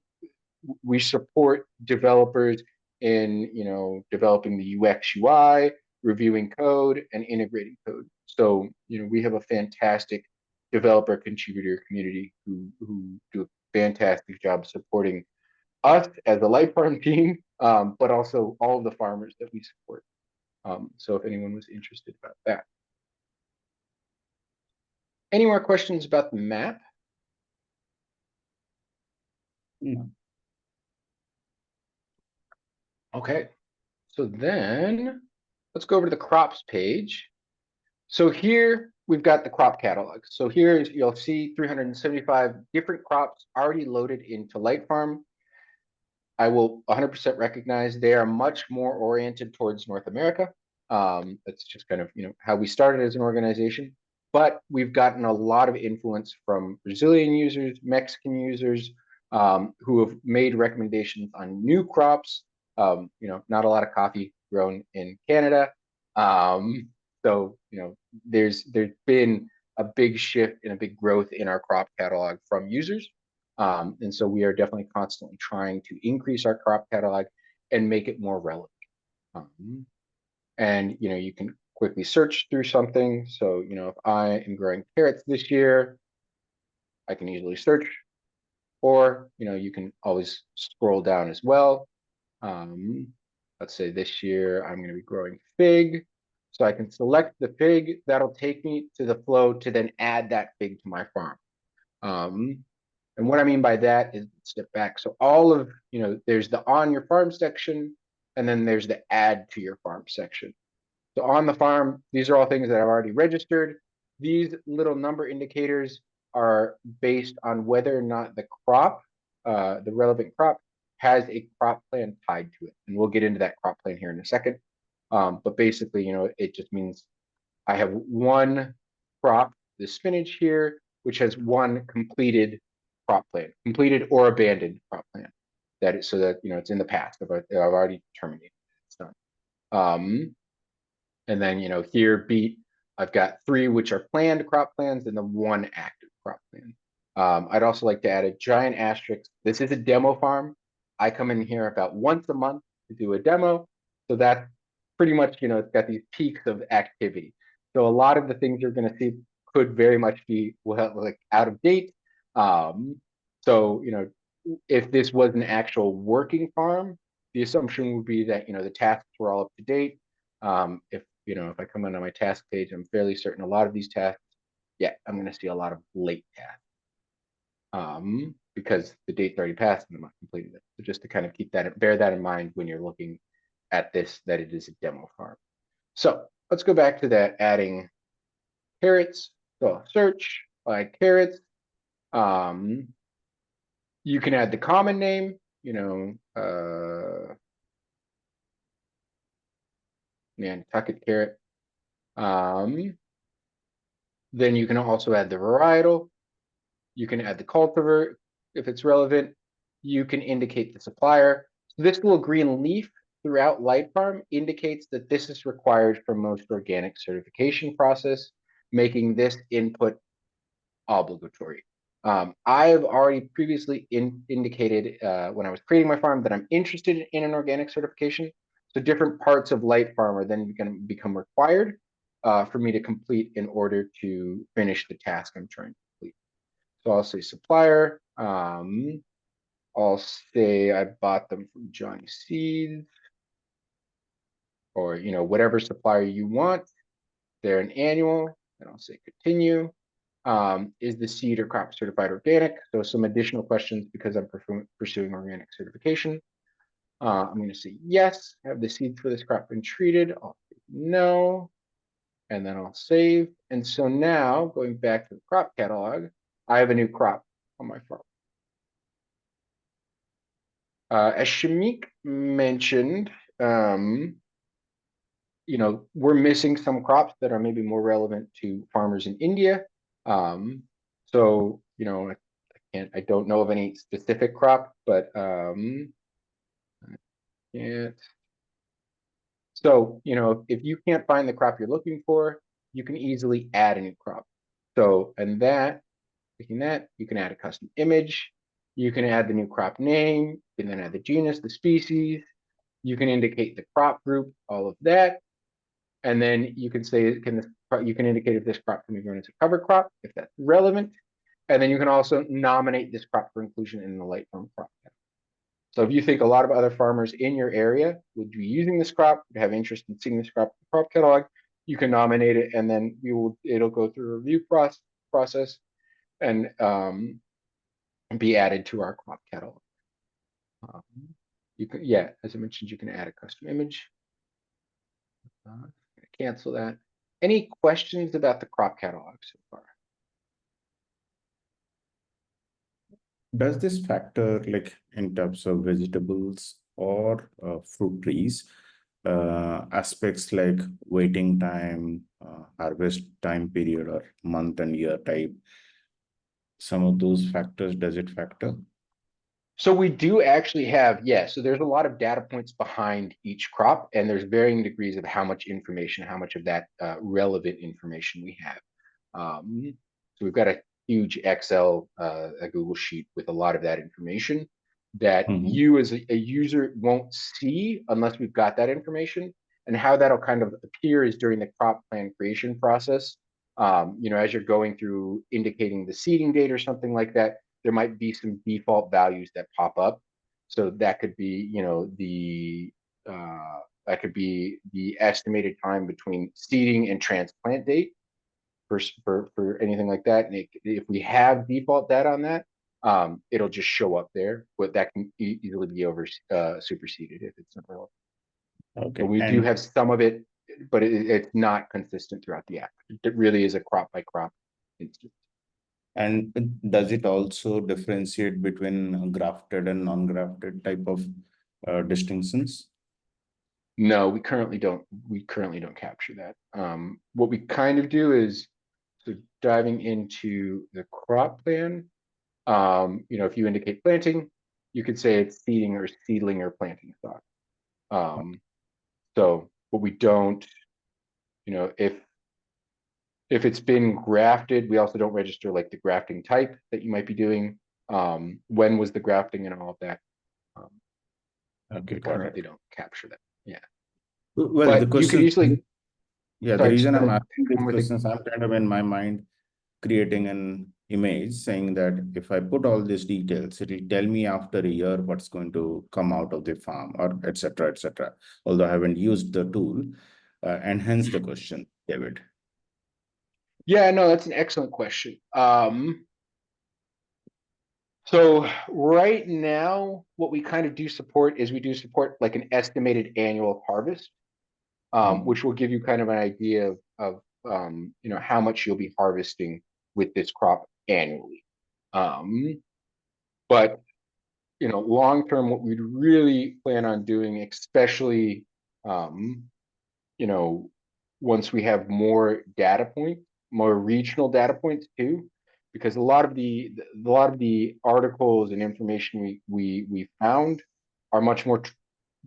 we support developers in, you know, developing the UX UI, reviewing code, and integrating code. So, you know, we have a fantastic developer contributor community who do a fantastic job supporting us as a LiteFarm team, but also all of the farmers that we support. So if anyone was interested about that. Any more questions about the map? No. Okay, so then let's go over to the crops page. So here we've got the crop catalog. So here you'll see 375 different crops already loaded into LiteFarm. I will 100% recognize they are much more oriented towards North America. That's just kind of, you know, how we started as an organization. But we've gotten a lot of influence from Brazilian users, Mexican users, who have made recommendations on new crops. You know, not a lot of coffee grown in Canada. So, you know, there's been a big shift and a big growth in our crop catalog from users. And so we are definitely constantly trying to increase our crop catalog and make it more relevant. And, you know, you can quickly search through something. So, you know, if I am growing carrots this year, I can easily search, or, you know, you can always scroll down as well. Let's say this year I'm going to be growing fig. So I can select the fig, that'll take me to the flow to then add that fig to my farm. And what I mean by that is step back. So all of, there's the on your farm section, and then there's the add to your farm section. So on the farm, these are all things that I've already registered. These little number indicators are based on whether or not the crop, the relevant crop, has a crop plan tied to it. And we'll get into that crop plan here in a second. But basically, it just means I have one crop, the spinach here, which has one completed crop plan, completed or abandoned crop plan. That is so that, it's in the past. I've already terminated. It's done. And then, here beet, I've got 3 which are planned crop plans and the 1 active crop plan. I'd also like to add a giant asterisk. This is a demo farm. I come in here about once a month to do a demo. So that's pretty much, it's got these peaks of activity. So a lot of the things you're going to see could very much be like out of date. So, if this was an actual working farm, the assumption would be that, the tasks were all up to date. If I come onto my task page, I'm fairly certain a lot of these tasks, I'm going to see a lot of late tasks. Because the date's already passed and I'm not completed it. So just to kind of bear that in mind when you're looking at this, that it is a demo farm. So let's go back to that adding carrots. So I'll search by carrots. You can add the common name, Nantucket carrot. Then you can also add the varietal. You can add the cultivar if it's relevant. You can indicate the supplier. So this little green leaf throughout LiteFarm indicates that this is required for most organic certification process, making this input obligatory. I have already previously indicated when I was creating my farm that I'm interested in an organic certification. So different parts of LiteFarm are then going to become required for me to complete in order to finish the task I'm trying to complete. So I'll say supplier. I'll say I bought them from Johnny Seeds, or whatever supplier you want. They're an annual, and I'll say continue. Is the seed or crop certified organic? So some additional questions because I'm pursuing organic certification. I'm going to say yes. Have the seeds for this crop been treated? I'll say no, and then I'll save. And so now going back to the crop catalog, I have a new crop on my farm. As Shamik mentioned, we're missing some crops that are maybe more relevant to farmers in India. So, I don't know of any specific crop, but So, if you can't find the crop you're looking for, you can easily add a new crop. So, picking that, you can add a custom image. You can add the new crop name, and then add the genus, the species. You can indicate the crop group, all of that. And then you can say, you can indicate if this crop can be grown as a cover crop, if that's relevant. And then you can also nominate this crop for inclusion in the LiteFarm crop. So if you think a lot of other farmers in your area would be using this crop, would have interest in seeing this crop catalog, you can nominate it, and then it'll go through a review process and be added to our crop catalog. You can, as I mentioned, you can add a custom image. Cancel that. Any questions about the crop catalog so far? Does this factor like in terms of vegetables or fruit trees, aspects like waiting time, harvest time period, or month and year type? Some of those factors, does it factor? So we do actually have, so there's a lot of data points behind each crop, and there's varying degrees of how much information, how much of that relevant information we have. So we've got a huge Excel, a Google sheet with a lot of that information that you as a user won't see unless we've got that information. And how that'll kind of appear is during the crop plan creation process. As you're going through indicating the seeding date or something like that, there might be some default values that pop up. So that could be, that could be the estimated time between seeding and transplant date for anything like that. And if we have default data on that, it'll just show up there, but that can easily be superseded if it's not relevant. Okay. But we do have some of it, but it's not consistent throughout the app. It really is a crop by crop instance. And does it also differentiate between grafted and non-grafted type of distinctions? No, we currently don't. We currently don't capture that. What we kind of do is, so diving into the crop plan, you know, if you indicate planting, you could say it's seeding or seedling or planting stock. So, but we don't, you know, if it's been grafted, we also don't register like the grafting type that you might be doing. When was the grafting and all of that? Okay, We got currently it. don't capture that. Yeah. Well, But the you could question, easily, yeah, the sorry, reason I'm go asking these with it. questions, I'm kind of in my mind creating an image saying that if I put all these details, it will tell me after a year what's going to come out of the farm or et cetera, although I haven't used the tool, and hence the question, David. Yeah, no, that's an excellent question. So right now, what we kind of do support is we do support like an estimated annual harvest, which will give you kind of an idea of you know, how much you'll be harvesting with this crop annually. But you know, long term, what we'd really plan on doing, especially you know, once we have more data points, more regional data points too, because a lot of the articles and information we found are much more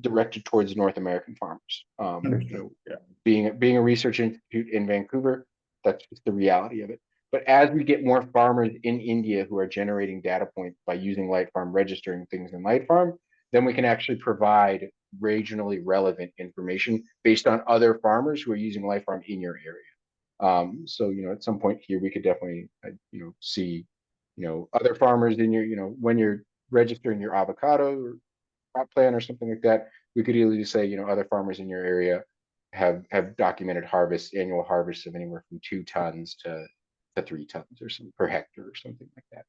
directed towards North American farmers. You know, Yeah. being a research institute in Vancouver, that's just the reality of it. But as we get more farmers in India who are generating data points by using LiteFarm, registering things in LiteFarm, then we can actually provide regionally relevant information based on other farmers who are using LiteFarm in your area. So, you know, at some point here, we could definitely, you know, see, you know, other farmers in your, you know, when you're registering your avocado or crop plan or something like that, we could easily say, you know, other farmers in your area have documented annual harvests of anywhere from 2 tons to 3 tons or something per hectare or something like that.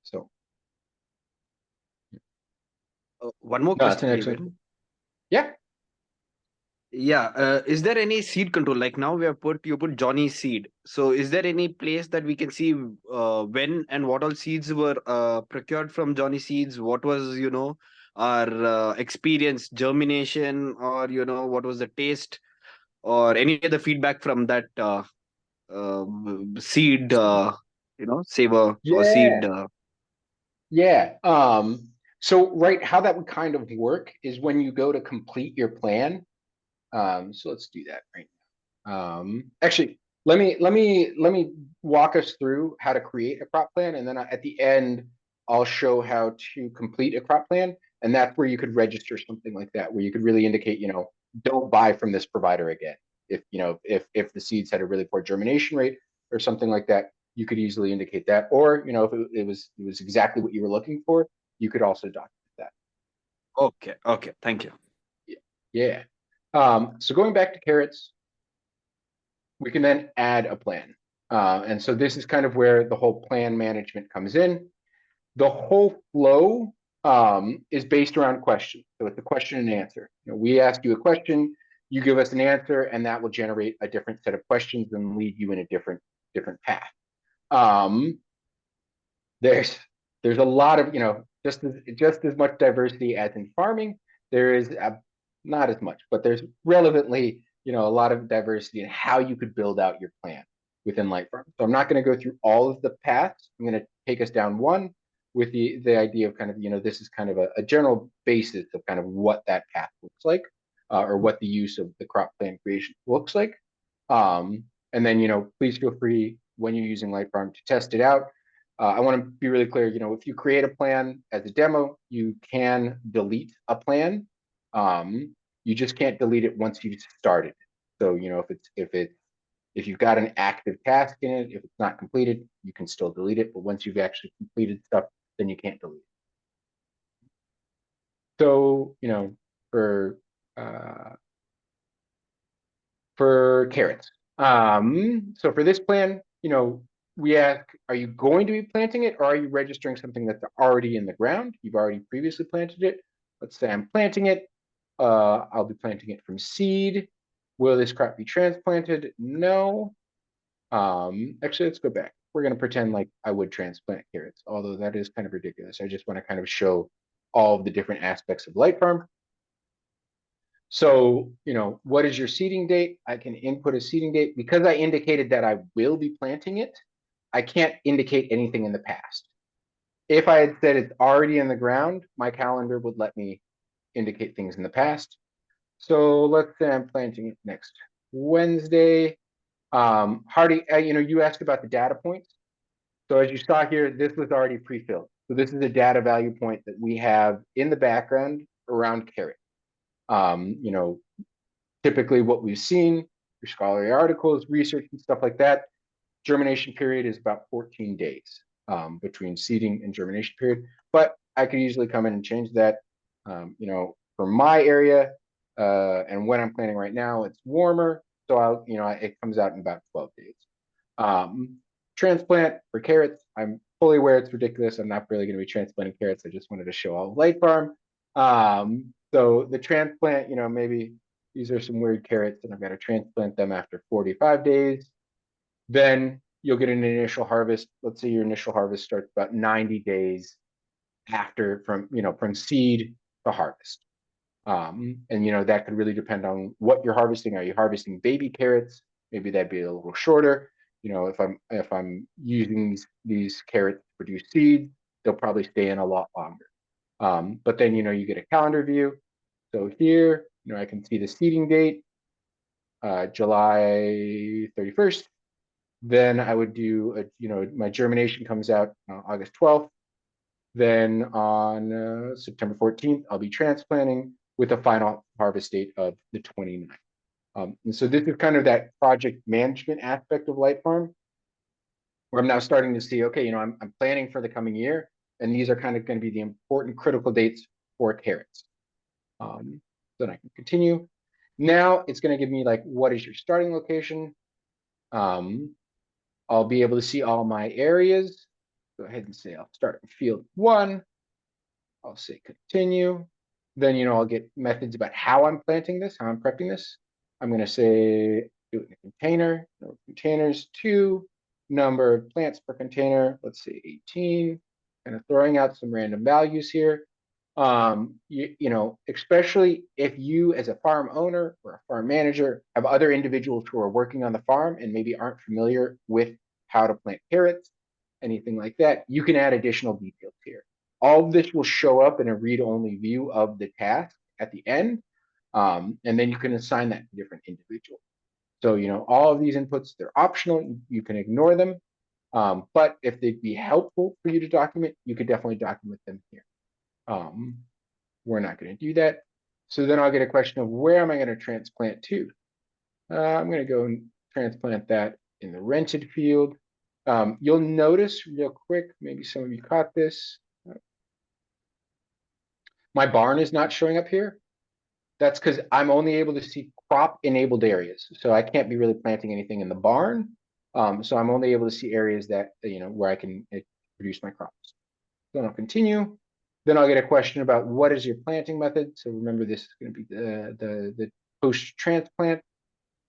So One more no, that's an question, excellent. David. Yeah. Yeah, is there any seed control? Like now you put Johnny seed. So is there any place that we can see when and what all seeds were procured from Johnny seeds? What was, you know, our experience, germination, or you know, what was the taste, or any other feedback from that seed, you know, saver or seed? Yeah. Yeah. So right, how that would kind of work is when you go to complete your plan. So let's do that right now. Actually, let me walk us through how to create a crop plan, and then at the end, I'll show how to complete a crop plan, and that's where you could register something like that, where you could really indicate, you know, don't buy from this provider again. If you know, if the seeds had a really poor germination rate or something like that, you could easily indicate that. Or you know, if it was exactly what you were looking for, you could also document that. Okay, okay, thank you. Yeah. So going back to carrots, we can then add a plan. And so this is kind of where the whole plan management comes in. The whole flow is based around questions. So it's a question and answer. You know, we ask you a question, you give us an answer, and that will generate a different set of questions and lead you in a different path. There's a lot of, you know, just as much diversity as in farming. There is not as much, but there's relevantly, you know, a lot of diversity in how you could build out your plan within LiteFarm. So I'm not going to go through all of the paths. I'm going to take us down one with the idea of kind of, you know, this is kind of a general basis of kind of what that path looks like, or what the use of the crop plan creation looks like. And then, you know, please feel free when you're using LiteFarm to test it out. I want to be really clear, you know, if you create a plan as a demo, you can delete a plan. You just can't delete it once you started. So, you know, if you've got an active task in it, if it's not completed, you can still delete it. But once you've actually completed stuff, then you can't delete it. So, you know, for for carrots. So for this plan, we ask, are you going to be planting it, or are you registering something that's already in the ground? You've already previously planted it. Let's say I'm planting it. I'll be planting it from seed. Will this crop be transplanted? No. Actually, let's go back. We're going to pretend like I would transplant carrots, although that is kind of ridiculous. I just want to kind of show all of the different aspects of LiteFarm. So, what is your seeding date? I can input a seeding date. Because I indicated that I will be planting it, I can't indicate anything in the past. If I had said it's already in the ground, my calendar would let me indicate things in the past. So let's say I'm planting it next Wednesday. Hardy, you asked about the data points. So as you saw here, this was already pre-filled. So this is a data value point that we have in the background around carrot. Typically what we've seen through scholarly articles, research, and stuff like that, germination period is about 14 days between seeding and germination period. But I could easily come in and change that. For my area and when I'm planting right now, it's warmer, so it comes out in about 12 days. Transplant for carrots, I'm fully aware it's ridiculous. I'm not really going to be transplanting carrots. I just wanted to show all of LiteFarm. So the transplant, maybe these are some weird carrots and I've got to transplant them after 45 days. Then you'll get an initial harvest. Let's say your initial harvest starts about 90 days after from seed to harvest. And that could really depend on what you're harvesting. Are you harvesting baby carrots? Maybe that'd be a little shorter. If I'm using these carrots to produce seed, they'll probably stay in a lot longer. But then you get a calendar view. So here, I can see the seeding date, July 31st. Then I would do my germination comes out August 12th. Then on September 14th, I'll be transplanting with a final harvest date of the 29th. And so this is kind of that project management aspect of LiteFarm, where I'm now starting to see, okay, I'm planning for the coming year, and these are kind of going to be the important critical dates for carrots. Then I can continue. Now it's going to give me like, what is your starting location? I'll be able to see all my areas. Go ahead and say I'll start in field 1. I'll say continue. Then, I'll get methods about how I'm planting this, how I'm prepping this. I'm going to say do it in a container. No containers 2. Number of plants per container, let's say 18. Kind of throwing out some random values here. Especially if you as a farm owner or a farm manager have other individuals who are working on the farm and maybe aren't familiar with how to plant carrots, anything like that, you can add additional details here. All of this will show up in a read-only view of the task at the end, and then you can assign that to different individuals. So, all of these inputs, they're optional. You can ignore them, but if they'd be helpful for you to document, you could definitely document them here. We're not going to do that. So then I'll get a question of where am I going to transplant to? I'm going to go and transplant that in the rented field. You'll notice real quick, maybe some of you caught this. My barn is not showing up here. That's because I'm only able to see crop enabled areas. So I can't be really planting anything in the barn. So I'm only able to see areas that, where I can produce my crops. Then I'll continue. Then I'll get a question about what is your planting method. So remember, this is going to be the post transplant.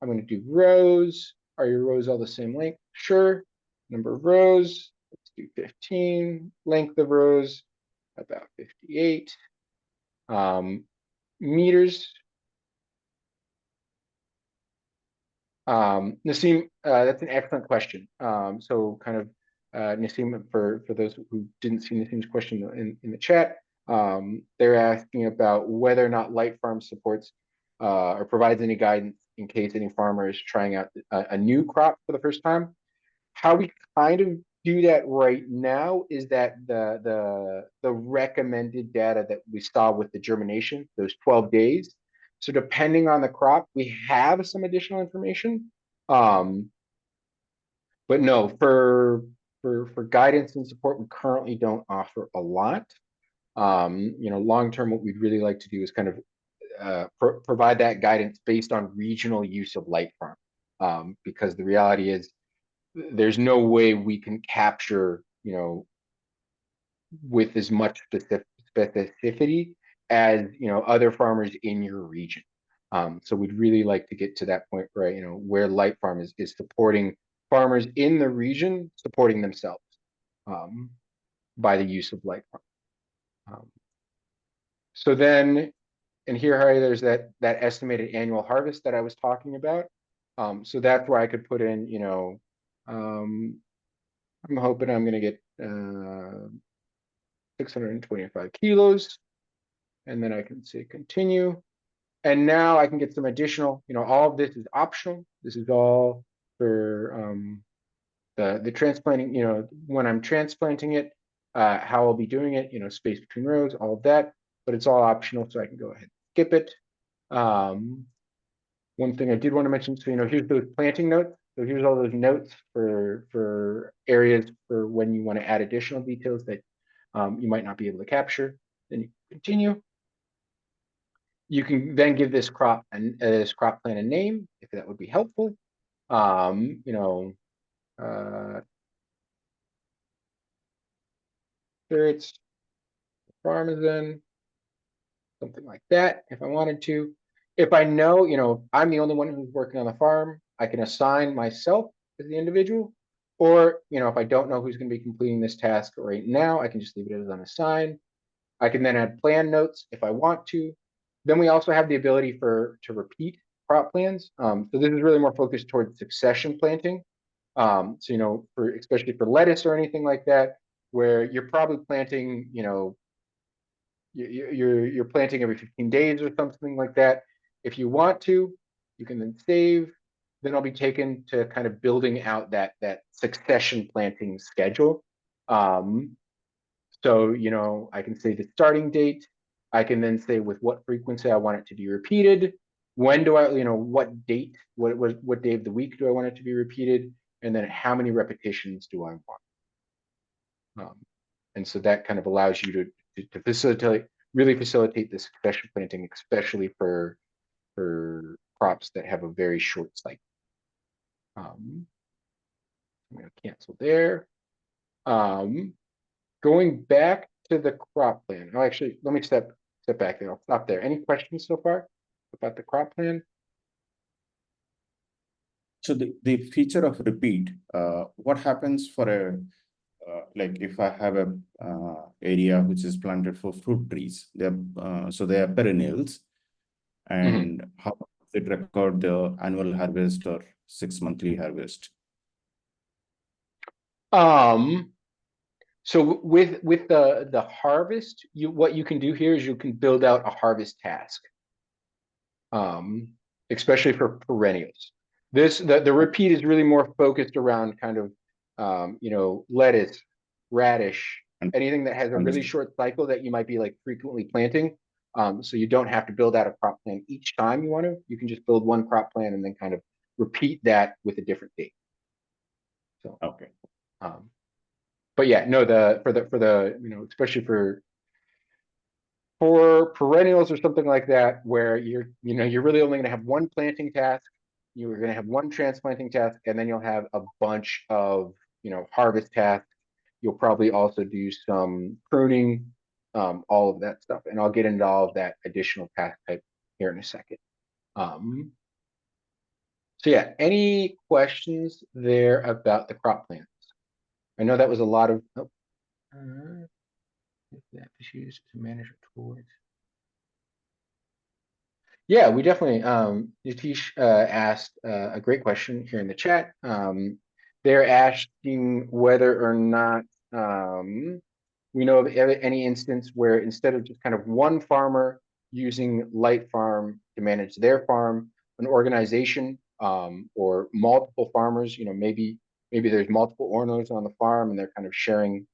I'm going to do rows. Are your rows all the same length? Sure. Number of rows, let's do 15. Length of rows, about 58. Meters. Nasim, that's an excellent question. So kind of Nasim, for those who didn't see Nasim's question in the chat, they're asking about whether or not LiteFarm supports or provides any guidance in case any farmer is trying out a new crop for the first time. How we kind of do that right now is that the recommended data that we saw with the germination, those 12 days. So depending on the crop, we have some additional information. But no, for guidance and support, we currently don't offer a lot. Long term, what we'd really like to do is kind of provide that guidance based on regional use of LiteFarm, because the reality is there's no way we can capture, with as much specificity as other farmers in your region. So we'd really like to get to that point, right? Where LiteFarm is supporting farmers in the region, supporting themselves by the use of LiteFarm. So then, and here, Harry, there's that estimated annual harvest that I was talking about. So that's where I could put in, I'm hoping I'm going to get 625 kilos, and then I can say continue. And now I can get some additional, all of this is optional. This is all for the transplanting, when I'm transplanting it, how I'll be doing it, space between rows, all of that, but it's all optional, so I can go ahead and skip it. One thing I did want to mention, so here's those planting notes. So here's all those notes for areas for when you want to add additional details that you might not be able to capture. Then you continue. You can then give this crop plan a name if that would be helpful. Carrots, Farmizen, something like that if I wanted to. If I know, I'm the only one who's working on the farm, I can assign myself as the individual. Or, if I don't know who's going to be completing this task right now, I can just leave it as unassigned. I can then add plan notes if I want to. Then we also have the ability to repeat crop plans. So this is really more focused towards succession planting. So, especially for lettuce or anything like that, where you're probably planting, you're planting every 15 days or something like that. If you want to, you can then save. Then I'll be taken to kind of building out that succession planting schedule. So, I can say the starting date. I can then say with what frequency I want it to be repeated. When do I, what date, what day of the week do I want it to be repeated? And then how many repetitions do I want? And so that kind of allows you to really facilitate the succession planting, especially for crops that have a very short cycle. I'm going to cancel there. Going back to the crop plan. Oh, actually, let me step back there. I'll stop there. Any questions so far about the crop plan? So the feature of repeat, what happens for a like if I have a area which is planted for fruit trees, so they are perennials, and how does it record the annual harvest or 6-monthly harvest? So with the harvest, what you can do here is you can build out a harvest task, especially for perennials. The repeat is really more focused around kind of lettuce, radish, anything that has a really short cycle that you might be like frequently planting. So you don't have to build out a crop plan each time you want to. You can just build one crop plan and then kind of repeat that with a different date. So okay. But yeah, no, for the especially for perennials or something like that, where you're really only going to have one planting task, you're going to have one transplanting task, and then you'll have a bunch of harvest tasks. You'll probably also do some pruning, all of that stuff, and I'll get into all of that additional task type here in a second. So yeah, any questions there about the crop plans? I know that was a lot of that issues to manage towards. Yeah, we definitely. Nitish asked a great question here in the chat. They're asking whether or not we know of any instance where instead of just kind of one farmer using LiteFarm to manage their farm, an organization or multiple farmers, maybe there's multiple owners on the farm and they're kind of sharing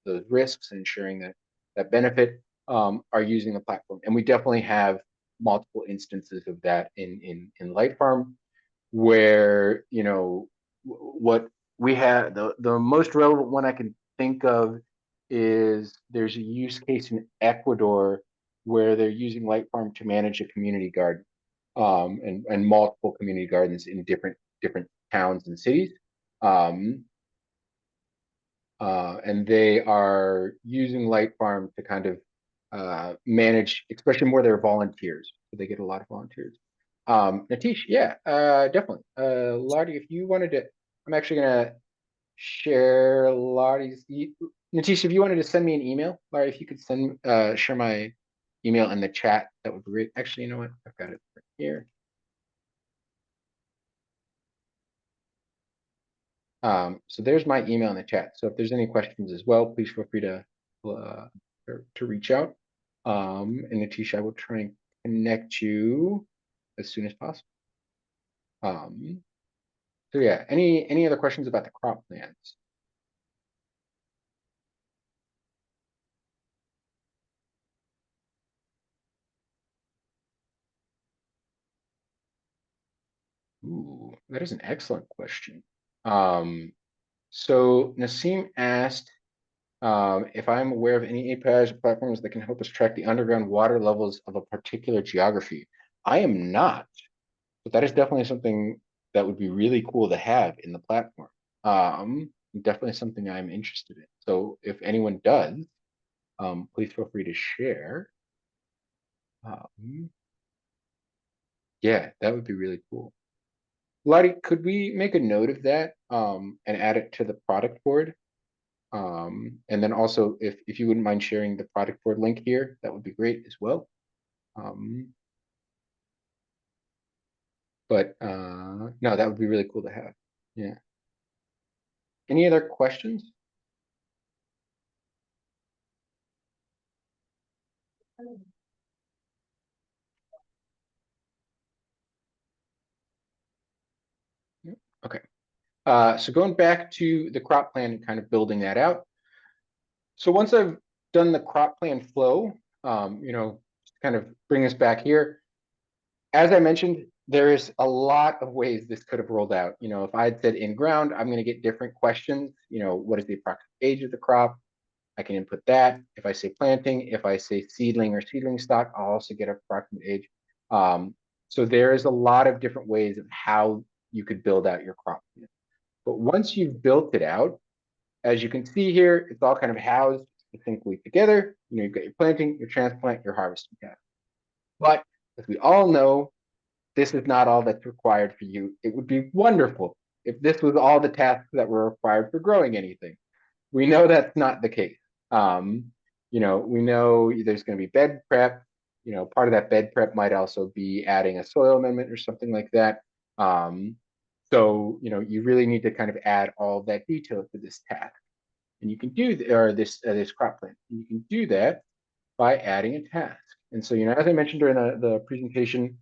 those risks and sharing that benefit, are using the platform. And we definitely have multiple instances of that in LiteFarm, where what we have, the most relevant one I can think of is there's a use case in Ecuador where they're using LiteFarm to manage a community garden, and multiple community gardens in different towns and cities. And they are using LiteFarm to kind of manage, especially more their volunteers. So they get a lot of volunteers. Natish, yeah, definitely. Lottie, if you wanted to, I'm actually gonna share Lottie's. Natish, if you wanted to send me an email, Lottie, if you could send share my email in the chat, that would be great. Actually, you know what? I've got it right here. So there's my email in the chat. So if there's any questions as well, please feel free to reach out. And Natish, I will try and connect you as soon as possible. So yeah, any other questions about the crop plans? Ooh, that is an excellent question. So Nassim asked if I'm aware of any APIs or platforms that can help us track the underground water levels of a particular geography. I am not, but that is definitely something that would be really cool to have in the platform. Definitely something I'm interested in. So if anyone does, please feel free to share. Yeah, that would be really cool. Lottie, could we make a note of that and add it to the product board? And then also, if you wouldn't mind sharing the product board link here, that would be great as well. But no, that would be really cool to have. Yeah. Any other questions? Okay. So going back to the crop plan and kind of building that out. So once I've done the crop plan flow, you know, just kind of bring us back here. As I mentioned, there is a lot of ways this could have rolled out. You know, if I had said in ground, I'm going to get different questions. You know, what is the approximate age of the crop? I can input that. If I say planting, if I say seedling or seedling stock, I'll also get approximate age. So there is a lot of different ways of how you could build out your crop plan. But once you've built it out, as you can see here, it's all kind of housed succinctly together. You know, you've got your planting, your transplant, your harvesting task. But as we all know, this is not all that's required for you. It would be wonderful if this was all the tasks that were required for growing anything. We know that's not the case. You know, we know there's going to be bed prep. You know, part of that bed prep might also be adding a soil amendment or something like that. So, you know, you really need to kind of add all that detail to this task. And you can do, or this crop plan. And you can do that by adding a task. And so, you know, as I mentioned during the presentation,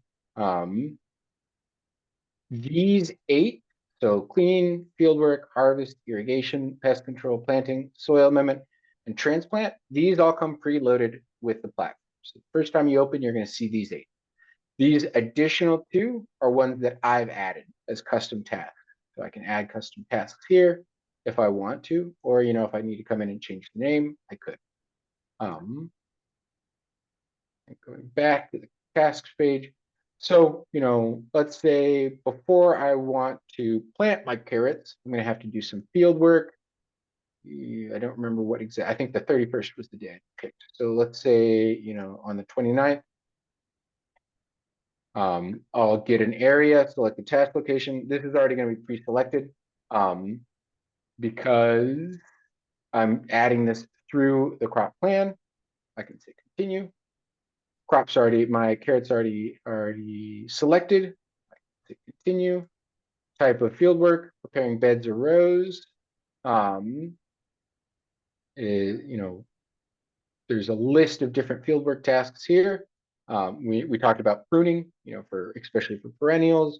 these 8, so clean, fieldwork, harvest, irrigation, pest control, planting, soil amendment, and transplant, these all come preloaded with the platform. So the first time you open, you're going to see these 8. These additional 2 are ones that I've added as custom tasks. So I can add custom tasks here if I want to, or, you know, if I need to come in and change the name, I could. Going back to the tasks page. So, you know, let's say before I want to plant my carrots, I'm going to have to do some field work. I don't remember what exact, I think the 31st was the day I picked. So let's say, you know, on the 29th, I'll get an area, select the task location. This is already going to be pre-selected because I'm adding this through the crop plan. I can say continue. Crops already, my carrots already selected. I can continue. Type of field work, preparing beds or rows. You know, there's a list of different fieldwork tasks here. We talked about pruning, you know, especially for perennials.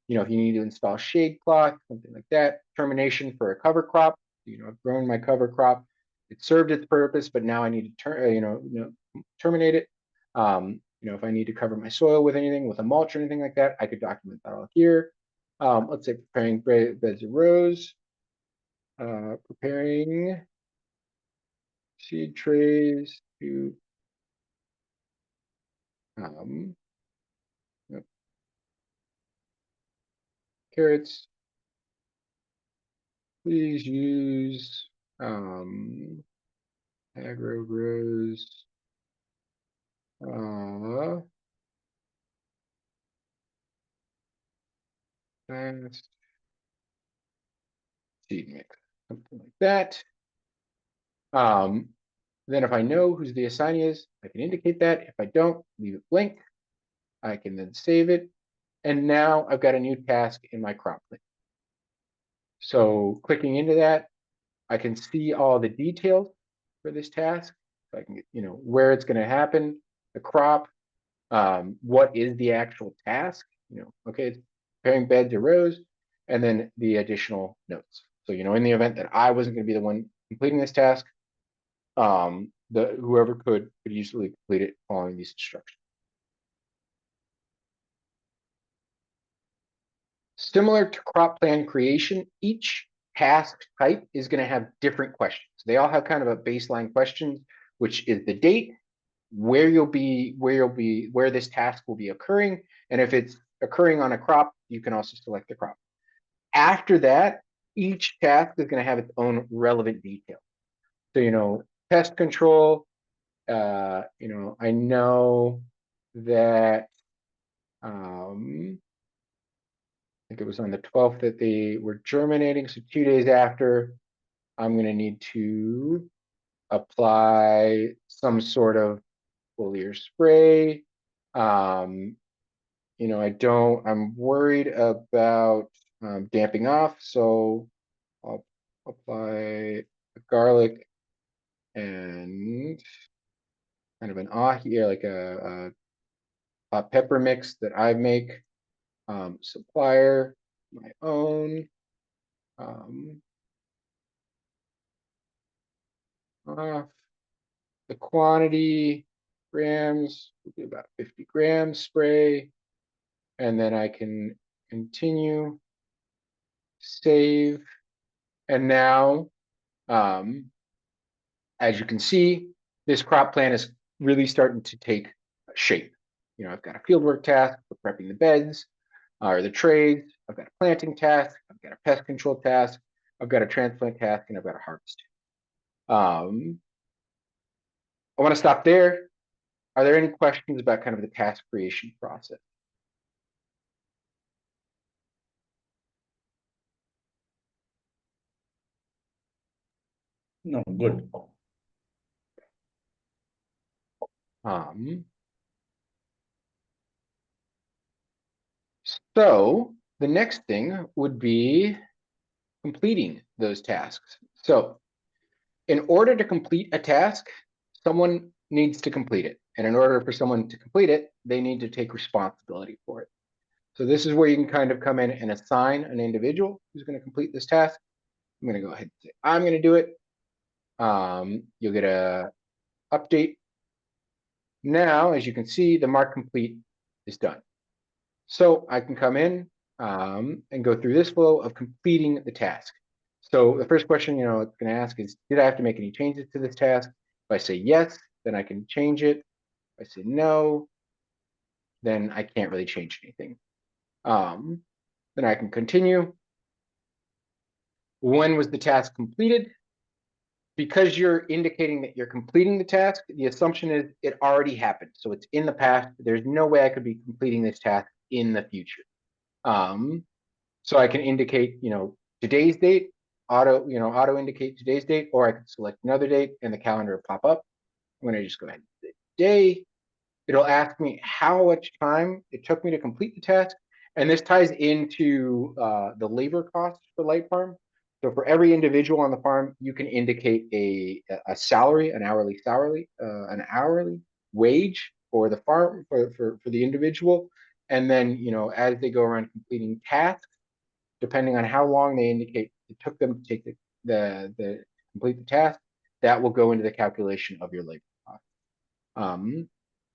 You know, if you need to install shade cloth, something like that. Termination for a cover crop. You know, I've grown my cover crop. It served its purpose, but now I need to terminate it. You know, if I need to cover my soil with anything, with a mulch or anything like that, I could document that all here. Let's say preparing beds of rows, preparing seed trays to Yep. Carrots. Please use agro grows fast seed mix, something like that. Then if I know who the assignee is, I can indicate that. If I don't, leave it blank. I can then save it. And now I've got a new task in my crop plan. So clicking into that, I can see all the details for this task. So I can get, where it's going to happen, the crop, what is the actual task, okay, it's preparing beds or rows, and then the additional notes. So, in the event that I wasn't going to be the one completing this task, whoever could easily complete it following these instructions. Similar to crop plan creation, each task type is going to have different questions. They all have kind of a baseline question, which is the date, where this task will be occurring, and if it's occurring on a crop, you can also select the crop. After that, each task is going to have its own relevant detail. So, pest control, I know that I think it was on the 12th that they were germinating. So 2 days after, I'm going to need to apply some sort of foliar spray. I'm worried about damping off. So I'll apply garlic and kind of an ahi, like a hot pepper mix that I make. Supplier, my own. The quantity, grams, will be about 50 grams spray. And then I can continue, save. And now, as you can see, this crop plan is really starting to take shape. I've got a fieldwork task for prepping the beds or the trays. I've got a planting task. I've got a pest control task. I've got a transplant task, and I've got a harvest. I want to stop there. Are there any questions about kind of the task creation process? No, good. So the next thing would be completing those tasks. So in order to complete a task, someone needs to complete it. And in order for someone to complete it, they need to take responsibility for it. So this is where you can kind of come in and assign an individual who's going to complete this task. I'm going to go ahead and say, I'm going to do it. You'll get a update. Now, as you can see, the mark complete is done. So I can come in and go through this flow of completing the task. So the first question, it's going to ask is, did I have to make any changes to this task? If I say yes, then I can change it. If I say no, then I can't really change anything. Then I can continue. When was the task completed? Because you're indicating that you're completing the task, the assumption is it already happened. So it's in the past. There's no way I could be completing this task in the future. So I can indicate, today's date, auto indicate today's date, or I can select another date and the calendar will pop up. I'm going to just go ahead and say day. It'll ask me how much time it took me to complete the task. And this ties into the labor costs for LiteFarm. So for every individual on the farm, you can indicate a salary, an hourly wage for the farm, for the individual. And then, as they go around completing tasks, depending on how long they indicate it took them to take the complete the task, that will go into the calculation of your labor cost. I'm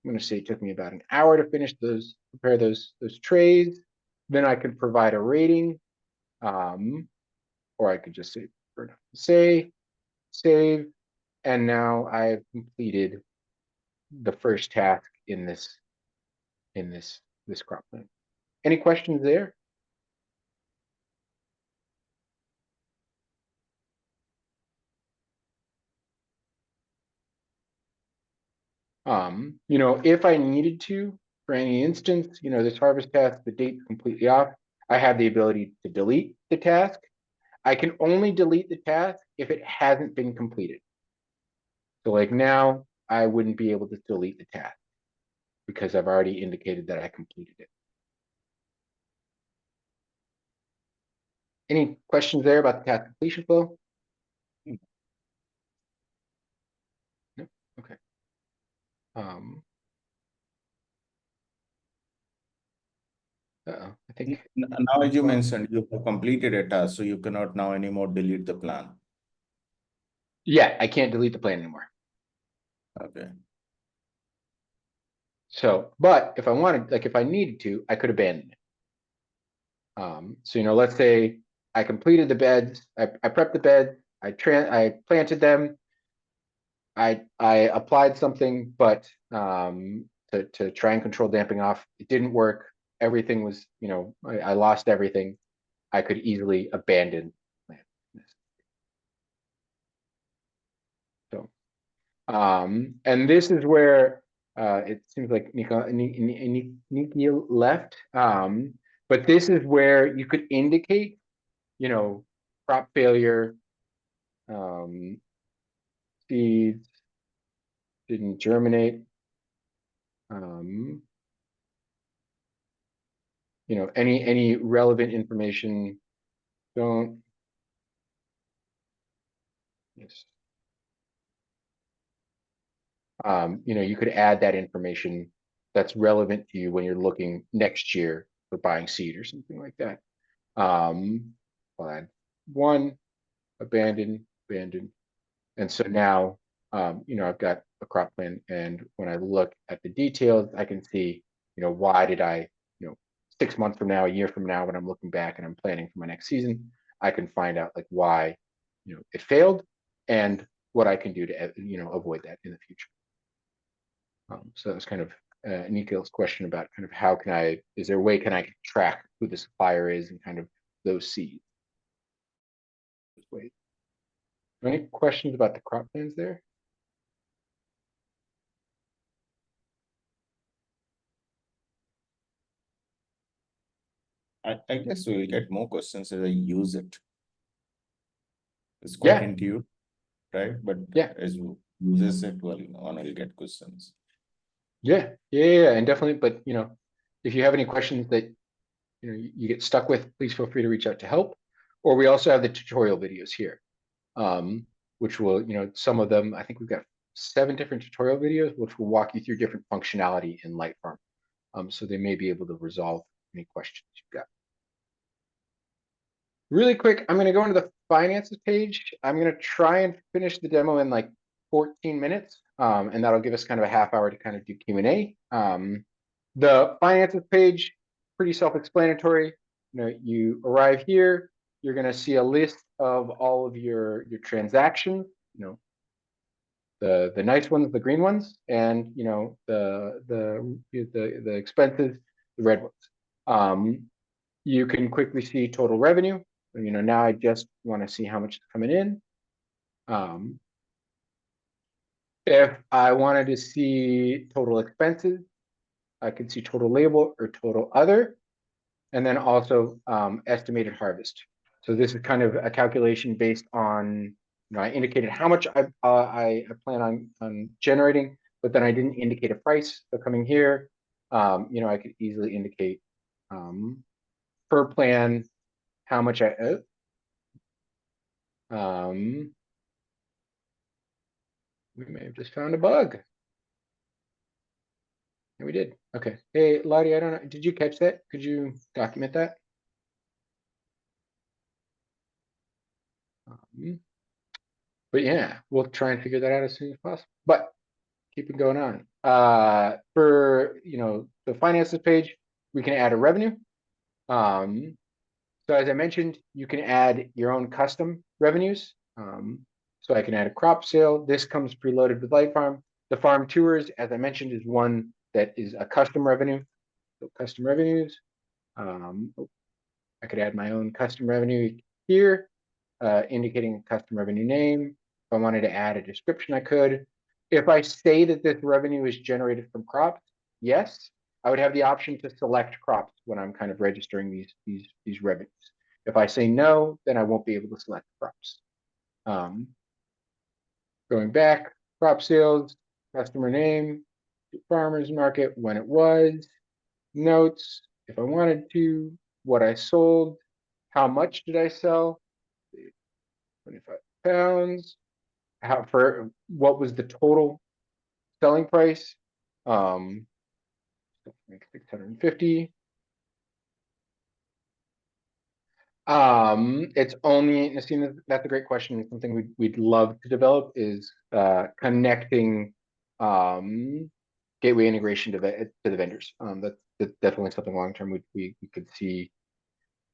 going to say it took me about an hour to prepare those trays. Then I could provide a rating, or I could just say save, and now I've completed the first task in this in this crop plan. Any questions there? You know, if I needed to, for any instance, you know, this harvest task, the date's completely off, I have the ability to delete the task. I can only delete the task if it hasn't been completed. So like now, I wouldn't be able to delete the task because I've already indicated that I completed it. Any questions there about the task completion flow? No? Okay. I think Now, as you mentioned, you have completed a task, so you cannot now anymore delete the plan. yeah, I can't delete the plan anymore. Okay. So, but if I wanted, like if I needed to, I could abandon it. So you know, let's say I completed the beds, I prepped the bed, I planted them, I applied something, but to try and control damping off, it didn't work. Everything was, you know, I lost everything. I could easily abandon the plan. So, and this is where it seems like Nikki left. But this is where you could indicate, you know, crop failure, seeds didn't germinate, you know, any relevant information, don't, yes. You know, you could add that information that's relevant to you when you're looking next year for buying seed or something like that. I'll add one, abandon. And so now, you know, I've got a crop plan, and when I look at the details, I can see, you know, why did I, you know, 6 months from now, a year from now, when I'm looking back and I'm planning for my next season, I can find out like why, you know, it failed and what I can do to, you know, avoid that in the future. So that was kind of Nikhil's question about kind of how can I, is there a way can I track who the supplier is and kind of those seeds? Wait. Any questions about the crop plans there? I guess we will get more questions as I use it. It's quite intuitive, right? But yeah, as you uses it, well, on will get questions. Yeah, and definitely. But you know, if you have any questions that you know you get stuck with, please feel free to reach out to help. Or we also have the tutorial videos here, which will, you know, some of them, I think we've got 7 different tutorial videos, which will walk you through different functionality in LiteFarm. So they may be able to resolve any questions you've got. Really quick, I'm going to go into the finances page. I'm going to try and finish the demo in like 14 minutes, and that'll give us kind of a half hour to kind of do Q&A. The finances page, pretty self-explanatory. You know, you arrive here, you're going to see a list of all of your transactions. You know, the nice ones, the green ones, and you know the expenses, the red ones. You can quickly see total revenue. You know, now I just want to see how much is coming in. If I wanted to see total expenses, I could see total labor or total other, and then also estimated harvest. So this is kind of a calculation based on, you know, I indicated how much I plan on generating, but then I didn't indicate a price. So coming here, you know, I could easily indicate per plan how much I owe. We may have just found a bug. And we did. Okay. Hey, Lottie, I don't know. Did you catch that? Could you document that? But yeah, we'll try and figure that out as soon as possible. But keep it going on. For, you know, the finances page, we can add a revenue. So as I mentioned, you can add your own custom revenues. So I can add a crop sale. This comes preloaded with LiteFarm. The farm tours, as I mentioned, is one that is a custom revenue. So custom revenues. I could add my own custom revenue here, indicating custom revenue name. If I wanted to add a description, I could. If I say that this revenue is generated from crops, yes, I would have the option to select crops when I'm kind of registering these revenues. If I say no, then I won't be able to select crops. Going back, crop sales, customer name, farmers market, when it was, notes, if I wanted to, what I sold, how much did I sell, 25 pounds, how for what was the total selling price, 650. It's only, Nassim, that's a great question. It's something we'd love to develop is connecting gateway integration to the vendors. That's definitely something long term we could see.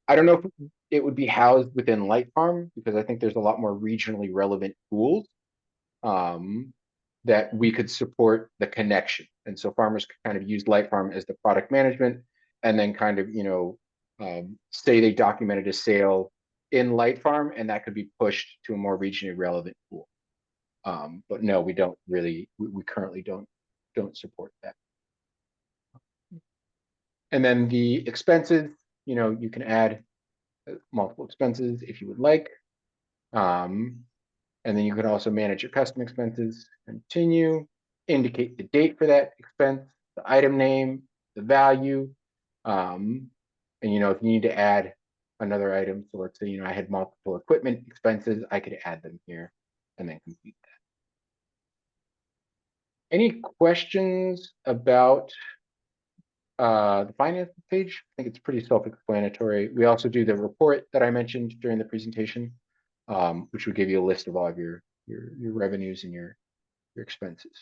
I don't know if it would be housed within LiteFarm because I think there's a lot more regionally relevant tools that we could support the connection. And so farmers could kind of use LiteFarm as the product management and then kind of, say they documented a sale in LiteFarm and that could be pushed to a more regionally relevant tool. But no, we don't really, we currently don't support that. And then the expenses, you can add multiple expenses if you would like. And then you can also manage your custom expenses, continue, indicate the date for that expense, the item name, the value. And, if you need to add another item, so let's say, I had multiple equipment expenses, I could add them here and then complete that. Any questions about the finance page? I think it's pretty self-explanatory. We also do the report that I mentioned during the presentation, which would give you a list of all of your revenues and your expenses.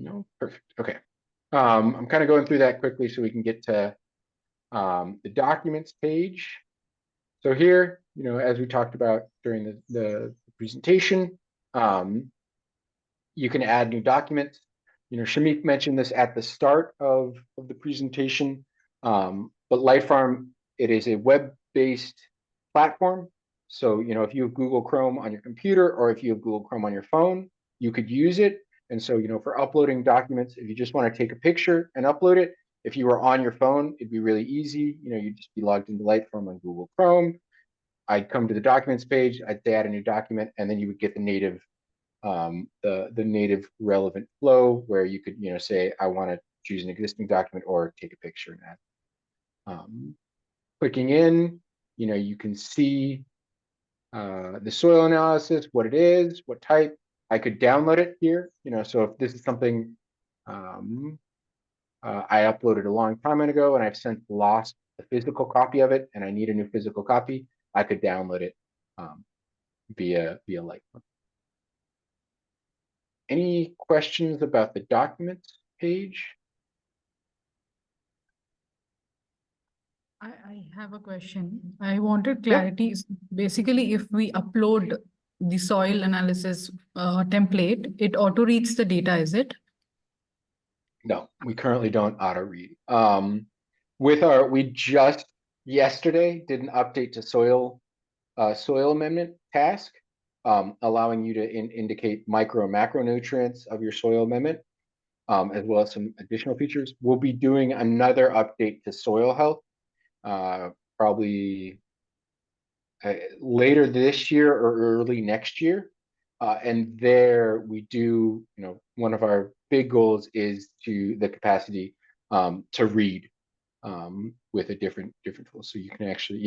No, perfect. Okay. I'm kind of going through that quickly so we can get to the documents page. So here, as we talked about during the presentation, you can add new documents. Shamik mentioned this at the start of the presentation, but LiteFarm, it is a web-based platform. So, if you have Google Chrome on your computer or if you have Google Chrome on your phone, you could use it. And so, for uploading documents, if you just want to take a picture and upload it, if you were on your phone, it'd be really easy. You'd just be logged into LiteFarm on Google Chrome. I'd come to the documents page, I'd add a new document, and then you would get the native the native relevant flow where you could, say, I want to choose an existing document or take a picture and add. Clicking in, you can see the soil analysis, what it is, what type. I could download it here, so if this is something I uploaded a long time ago and I've since lost the physical copy of it and I need a new physical copy, I could download it via LiteFarm. Any questions about the documents page? I have a question. I wanted clarity. Basically, if we upload the soil analysis template, it auto reads the data, is it? No, we currently don't auto read. We just yesterday did an update to soil amendment task, allowing you to indicate micro and macronutrients of your soil amendment, as well as some additional features. We'll be doing another update to soil health, probably later this year or early next year. And there we do, one of our big goals is the capacity to read with a different tool. So you can actually,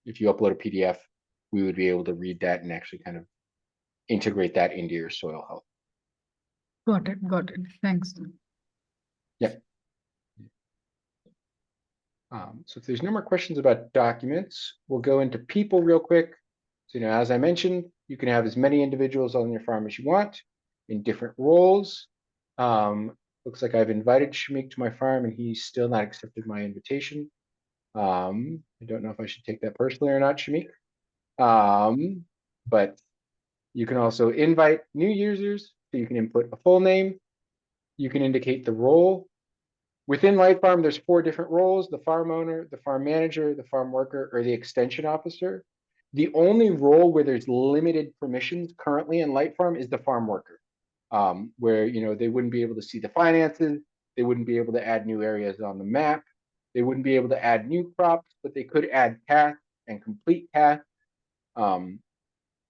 if you upload a PDF, we would be able to read that and actually kind of integrate that into your soil health. Got it. Thanks. Yep. So if there's no more questions about documents, we'll go into people real quick. So, as I mentioned, you can have as many individuals on your farm as you want in different roles. Looks like I've invited Shamik to my farm and he's still not accepted my invitation. I don't know if I should take that personally or not, Shamik. But You can also invite new users, so you can input a full name. You can indicate the role. Within LiteFarm, there's 4 different roles: the farm owner, the farm manager, the farm worker, or the extension officer. The only role where there's limited permissions currently in LiteFarm is the farm worker, where they wouldn't be able to see the finances, they wouldn't be able to add new areas on the map, they wouldn't be able to add new crops, but they could add tasks and complete tasks.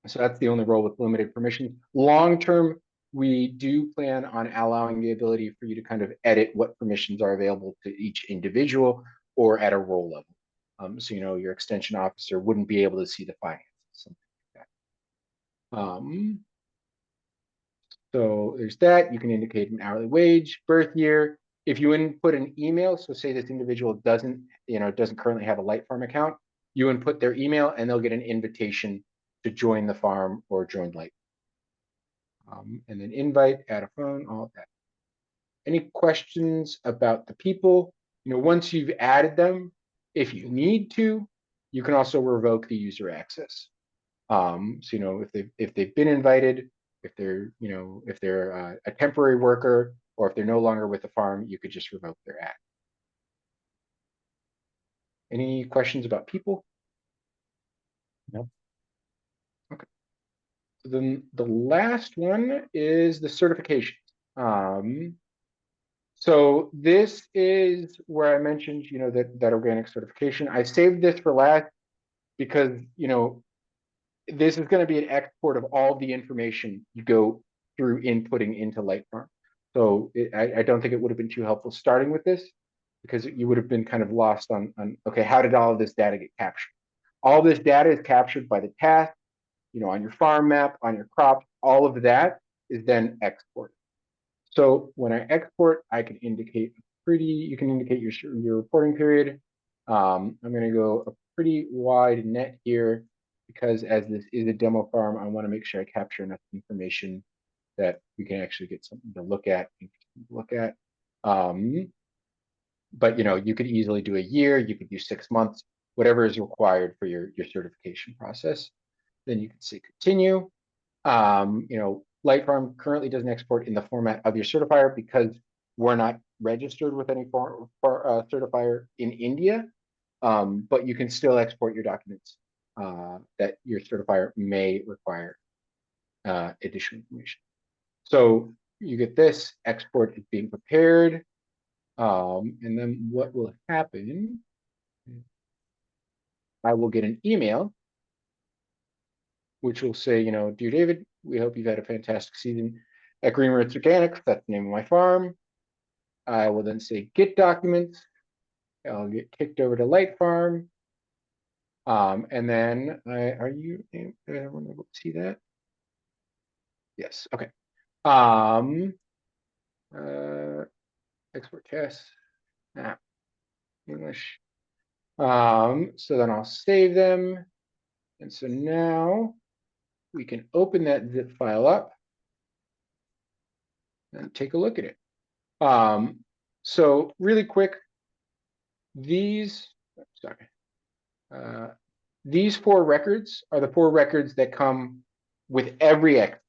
So that's the only role with limited permissions. Long term, we do plan on allowing the ability for you to kind of edit what permissions are available to each individual or at a role level. So your extension officer wouldn't be able to see the finances, something like that. So there's that. You can indicate an hourly wage, birth year. If you input an email, so say this individual doesn't currently have a LiteFarm account, you input their email and they'll get an invitation to join the farm or join Light. And then invite, add a phone, all of that. Any questions about the people? Once you've added them, if you need to, you can also revoke the user access. So if they've been invited, if they're a temporary worker, or if they're no longer with the farm, you could just revoke their add. Any questions about people? No. Okay. So then the last one is the certification. So this is where I mentioned, that organic certification. I saved this for last because, this is going to be an export of all the information you go through inputting into LiteFarm. So I don't think it would have been too helpful starting with this, because you would have been kind of lost on okay, how did all of this data get captured? All this data is captured by the task, on your farm map, on your crops. All of that is then exported. So when I export, I can indicate you can indicate your reporting period. I'm going to go a pretty wide net here, because as this is a demo farm, I want to make sure I capture enough information that we can actually get something to look at. But you could easily do a year, you could do 6 months, whatever is required for your certification process. Then you can say continue. LiteFarm currently doesn't export in the format of your certifier because we're not registered with any certifier in India, but you can still export your documents that your certifier may require additional information. So you get this, export is being prepared, and then what will happen, I will get an email which will say, dear David, we hope you've had a fantastic season at Green Roots Organics. That's the name of my farm. I will then say get documents. I'll get kicked over to LiteFarm. And then are everyone able to see that? Yes, okay. Export tests. English. So then I'll save them. And so now we can open that zip file up and take a look at it. So really quick, these 4 records are the 4 records that come with every X.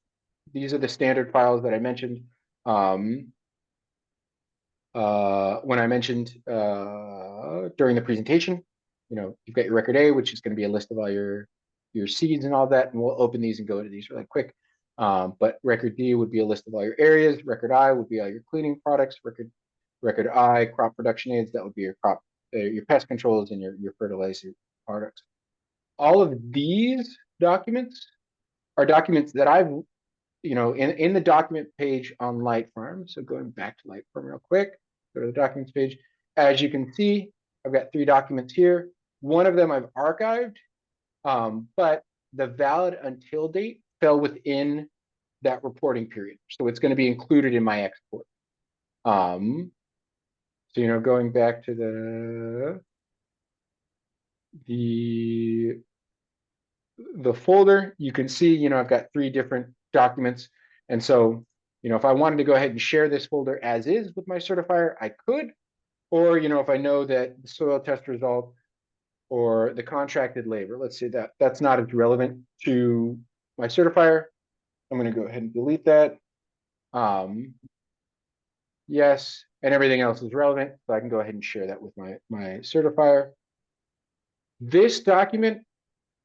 These are the standard files that I mentioned when I mentioned during the presentation. You've got your record A, which is going to be a list of all your seeds and all that, and we'll open these and go into these really quick. But record D would be a list of all your areas. Record I would be all your cleaning products. Record I, crop production aids, that would be your pest controls and your fertilizer products. All of these documents are documents that I've, in the document page on LiteFarm. So going back to LiteFarm real quick, go to the documents page. As you can see, I've got 3 documents here. One of them I've archived, but the valid until date fell within that reporting period. So it's going to be included in my export. So, going back to the folder, you can see, I've got 3 different documents. And so, if I wanted to go ahead and share this folder as is with my certifier, I could. Or, if I know that the soil test result or the contracted labor, let's say that's not as relevant to my certifier, I'm going to go ahead and delete that. Yes, and everything else is relevant, so I can go ahead and share that with my certifier. This document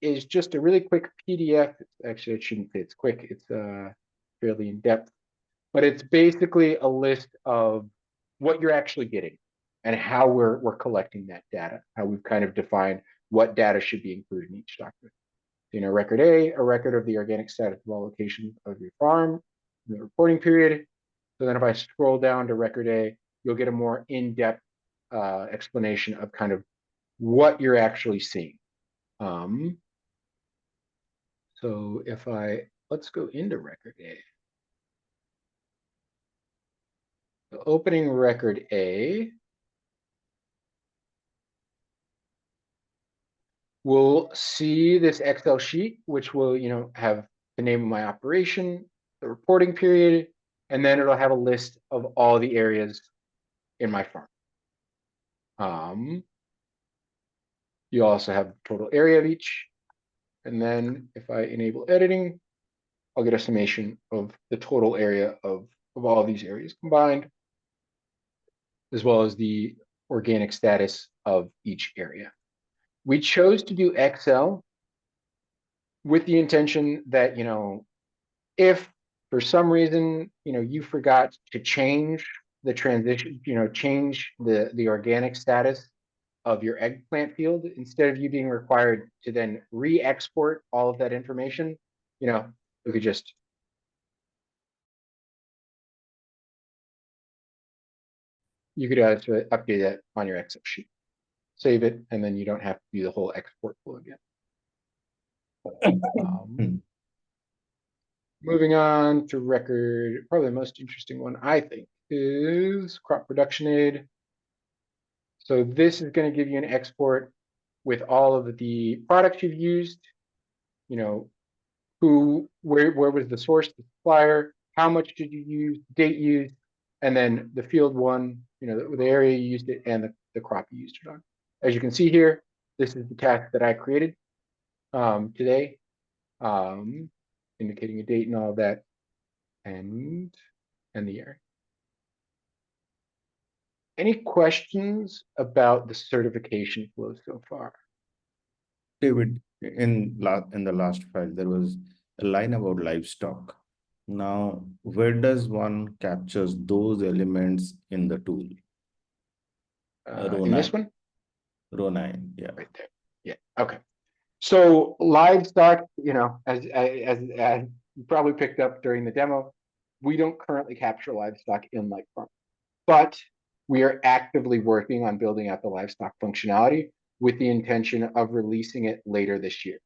is just a really quick PDF. Actually, I shouldn't say it's quick. It's fairly in depth, but it's basically a list of what you're actually getting and how we're collecting that data, how we've kind of defined what data should be included in each document. Record A record of the organic status of all locations of your farm in the reporting period. So then if I scroll down to record A, you'll get a more in-depth explanation of kind of what you're actually seeing. So if let's go into record A. So opening record A, we'll see this Excel sheet, which will, have the name of my operation, the reporting period, and then it'll have a list of all the areas in my farm. You also have the total area of each. And then if I enable editing, I'll get a summation of the total area of all these areas combined, as well as the organic status of each area. We chose to do Excel with the intention that, if for some reason, you forgot to change the transition, change the organic status of your eggplant field, instead of you being required to then re-export all of that information, you could just update that on your Excel sheet, save it, and then you don't have to do the whole export flow again. Moving on to record, probably the most interesting one, I think, is crop production aid. So this is going to give you an export with all of the products you've used, where was the source, the supplier, how much did you use, date used, and then the field one, the area you used it, and the crop you used it on. As you can see here, this is the task that I created today, indicating a date and all of that, and the year. Any questions about the certification flow so far? David, in the last file, there was a line about livestock. Now, where does one captures those elements in the tool? In this one? Row 9, yeah. Right there. Yeah, okay. So livestock, as you probably picked up during the demo, we don't currently capture livestock in LiteFarm, but we are actively working on building out the livestock functionality with the intention of releasing it later this year.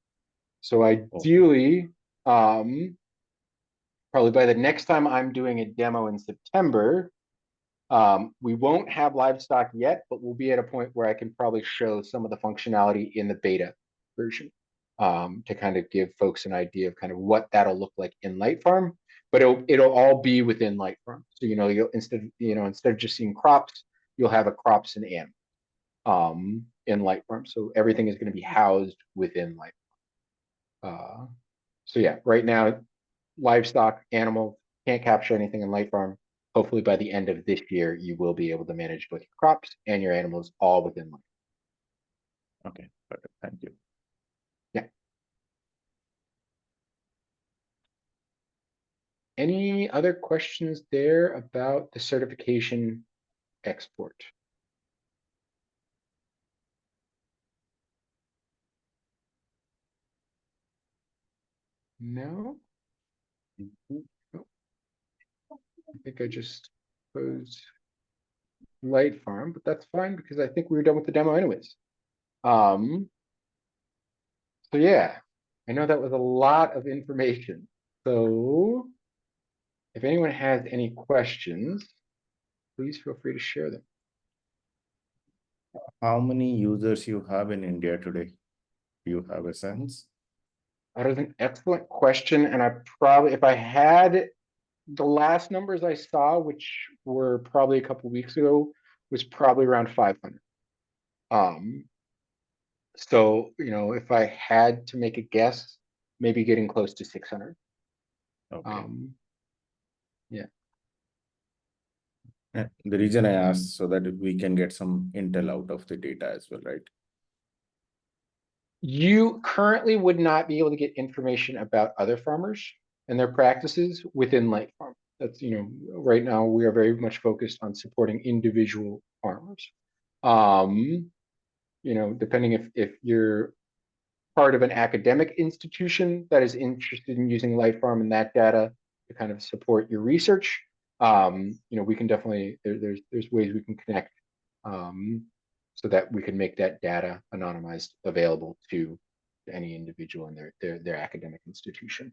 So ideally, probably by the next time I'm doing a demo in September, we won't have livestock yet, but we'll be at a point where I can probably show some of the functionality in the beta version, to kind of give folks an idea of kind of what that'll look like in LiteFarm. But it'll all be within LiteFarm. So you'll instead of just seeing crops, you'll have a crops and in LiteFarm. So everything is going to be housed within LiteFarm. So yeah, right now, livestock, animals, can't capture anything in LiteFarm. Hopefully by the end of this year, you will be able to manage both your crops and your animals all within LiteFarm. Okay, perfect. Thank you. Yeah. Any other questions there about the certification export? No? Oh. I think I just closed LiteFarm, but that's fine because I think we were done with the demo anyways. So yeah, I know that was a lot of information. So if anyone has any questions, please feel free to share them. How many users you have in India today? Do you have a sense? That is an excellent question. And I probably, if I had the last numbers I saw, which were probably a couple of weeks ago, was probably around 500. So, if I had to make a guess, maybe getting close to 600. Okay. Yeah. The reason I asked so that we can get some intel out of the data as well, right? You currently would not be able to get information about other farmers and their practices within LiteFarm. That's, right now we are very much focused on supporting individual farmers. Depending if you're part of an academic institution that is interested in using LiteFarm and that data to kind of support your research, we can definitely, there's ways we can connect so that we can make that data anonymized available to any individual in their academic institution.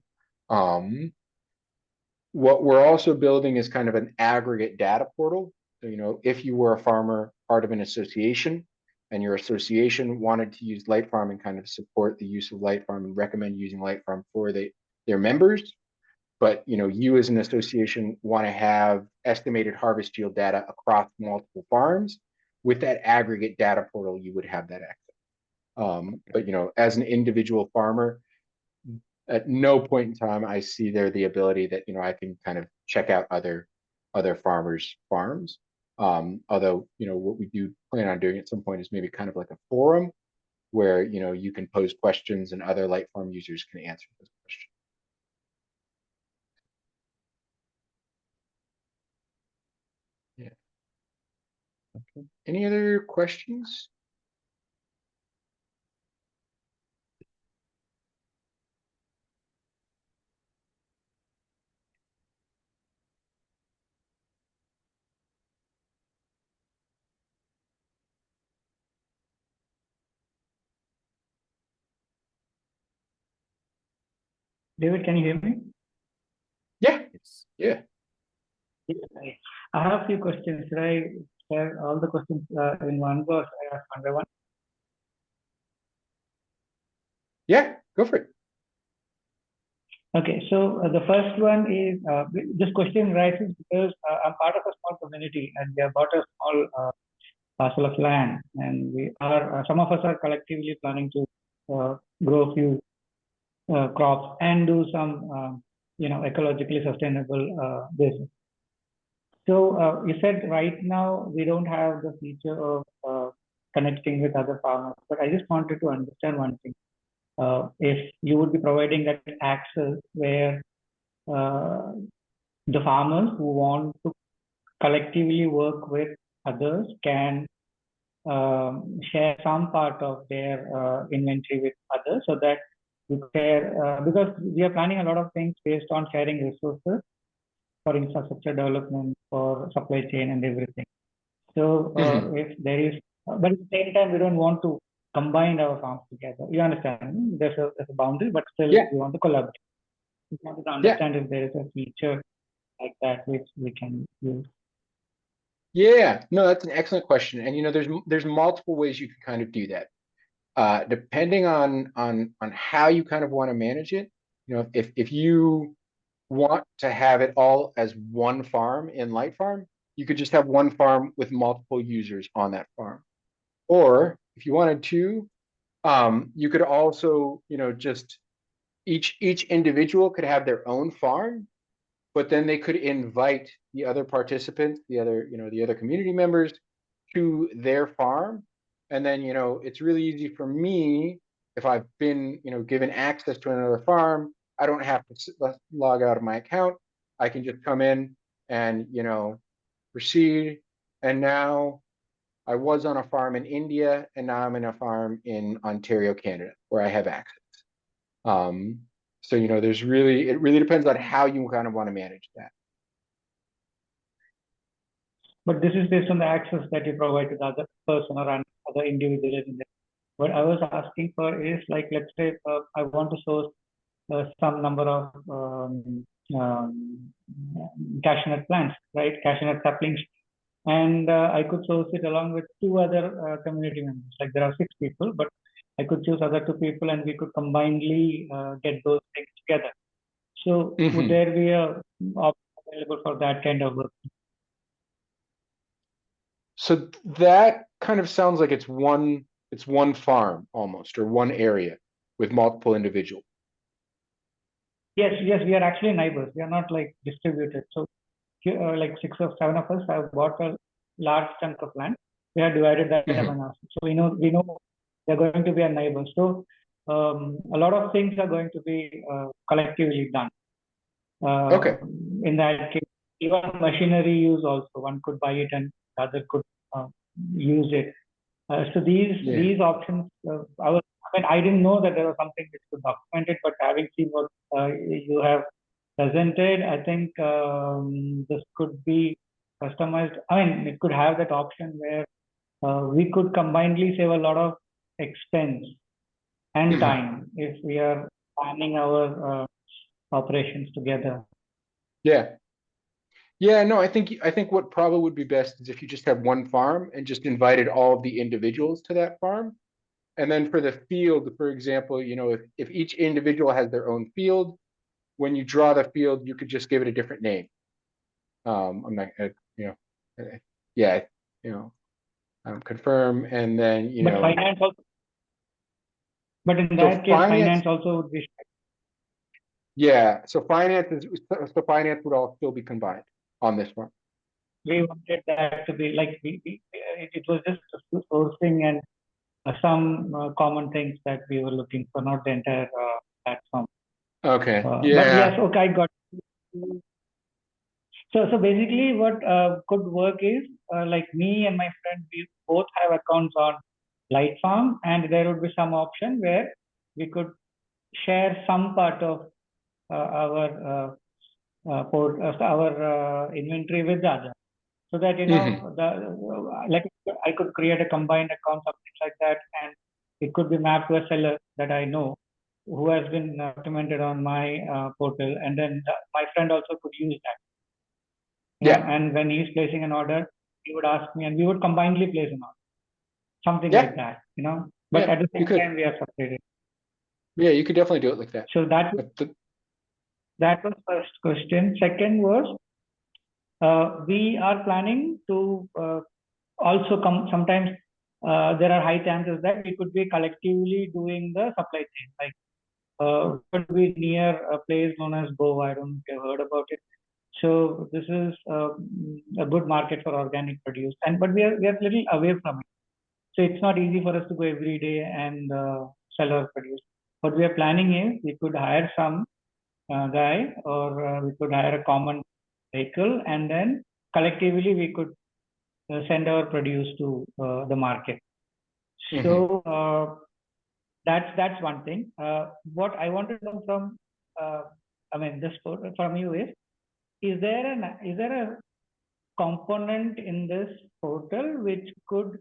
What we're also building is kind of an aggregate data portal. So, if you were a farmer, part of an association, and your association wanted to use LiteFarm and kind of support the use of LiteFarm and recommend using LiteFarm for their members, but you as an association want to have estimated harvest yield data across multiple farms, with that aggregate data portal, you would have that access. But as an individual farmer, at no point in time I see there the ability that I can kind of check out other farmers' farms. Although what we do plan on doing at some point is maybe kind of like a forum where you can pose questions and other LiteFarm users can answer those questions. Yeah. Okay. Any other questions? David, can you hear me? Yeah. Yes. Yeah. I have a few questions. Should I share all the questions in one go, or should I ask one by one? Yeah, go for it. Okay, so the first one is this question arises because I'm part of a small community and we have bought a small parcel of land, and we are some of us are collectively planning to grow a few crops and do some ecologically sustainable business. So you said right now we don't have the feature of connecting with other farmers, but I just wanted to understand one thing. If you would be providing that access where the farmers who want to collectively work with others can share some part of their inventory with others, so that we share, because we are planning a lot of things based on sharing resources for infrastructure development, for supply chain and everything. So if there is, but at the same time, we don't want to combine our farms together. You understand? There's a boundary, but still we want to collaborate. We want to understand if there is a feature like that which we can use. Yeah, no, that's an excellent question. And there's multiple ways you can kind of do that. Depending on how you kind of want to manage it. If you want to have it all as one farm in LiteFarm, you could just have one farm with multiple users on that farm. Or if you wanted to, you could also, just each individual could have their own farm, but then they could invite the other participants, the other community members to their farm. And then, it's really easy for me if I've been, given access to another farm. I don't have to log out of my account. I can just come in and, proceed. And now I was on a farm in India, and now I'm in a farm in Ontario, Canada, where I have access. So, it really depends on how you kind of want to manage that. But this is based on the access that you provide to the other person or other individual. What I was asking for is, like, let's say I want to source some number of cashew nut plants, right? Cashew nut saplings. And I could source it along with two other community members. Like, there are 6 people, but I could choose other 2 people and we could combinedly get those things together. So would there be a option available for that kind of work? So that kind of sounds like it's one farm almost, or one area with multiple individuals. Yes, we are actually neighbors. We are not like distributed. So like 6 or 7 of us have bought a large chunk of land. We have divided that among us. So we know they're going to be our neighbors. So a lot of things are going to be collectively done. Okay. In that case, even machinery use also, one could buy it and the other could use it. So these options, I didn't know that there was something which could document it, but having seen what you have presented, I think this could be customized. It could have that option where we could combinedly save a lot of expense and time if we are planning our operations together. Yeah. Yeah, no, I think what probably would be best is if you just have one farm and just invited all of the individuals to that farm. And then for the field, for example, if each individual has their own field, when you draw the field, you could just give it a different name. I'm not, yeah, confirm, and then, But finance also, but in that case, finance also would be. Yeah, so finance would all still be combined on this one. We wanted that to be like it was just sourcing and some common things that we were looking for, not the entire platform. Okay. But yes, okay, I got it. So basically, what could work is like me and my friend, we both have accounts on LiteFarm, and there would be some option where we could share some part of our inventory with the other, so that like I could create a combined account, something like that, and it could be mapped to a seller that I know who has been documented on my portal, and then my friend also could use that. Yeah. And when he's placing an order, he would ask me, and we would combinedly place an order, something like that, But at the same time, we are separated. Yeah, you could definitely do it like that. So that was first question. Second was, we are planning to also come. Sometimes there are high chances that we could be collectively doing the supply chain. Like could be near a place known as Goa. I don't know if you've heard about it. So this is a good market for organic produce, but we are a little away from it. So it's not easy for us to go every day and sell our produce. What we are planning is we could hire some guy, or we could hire a common vehicle, and then collectively we could send our produce to the market. So that's one thing. What I want to know from from you is there a component in this portal which could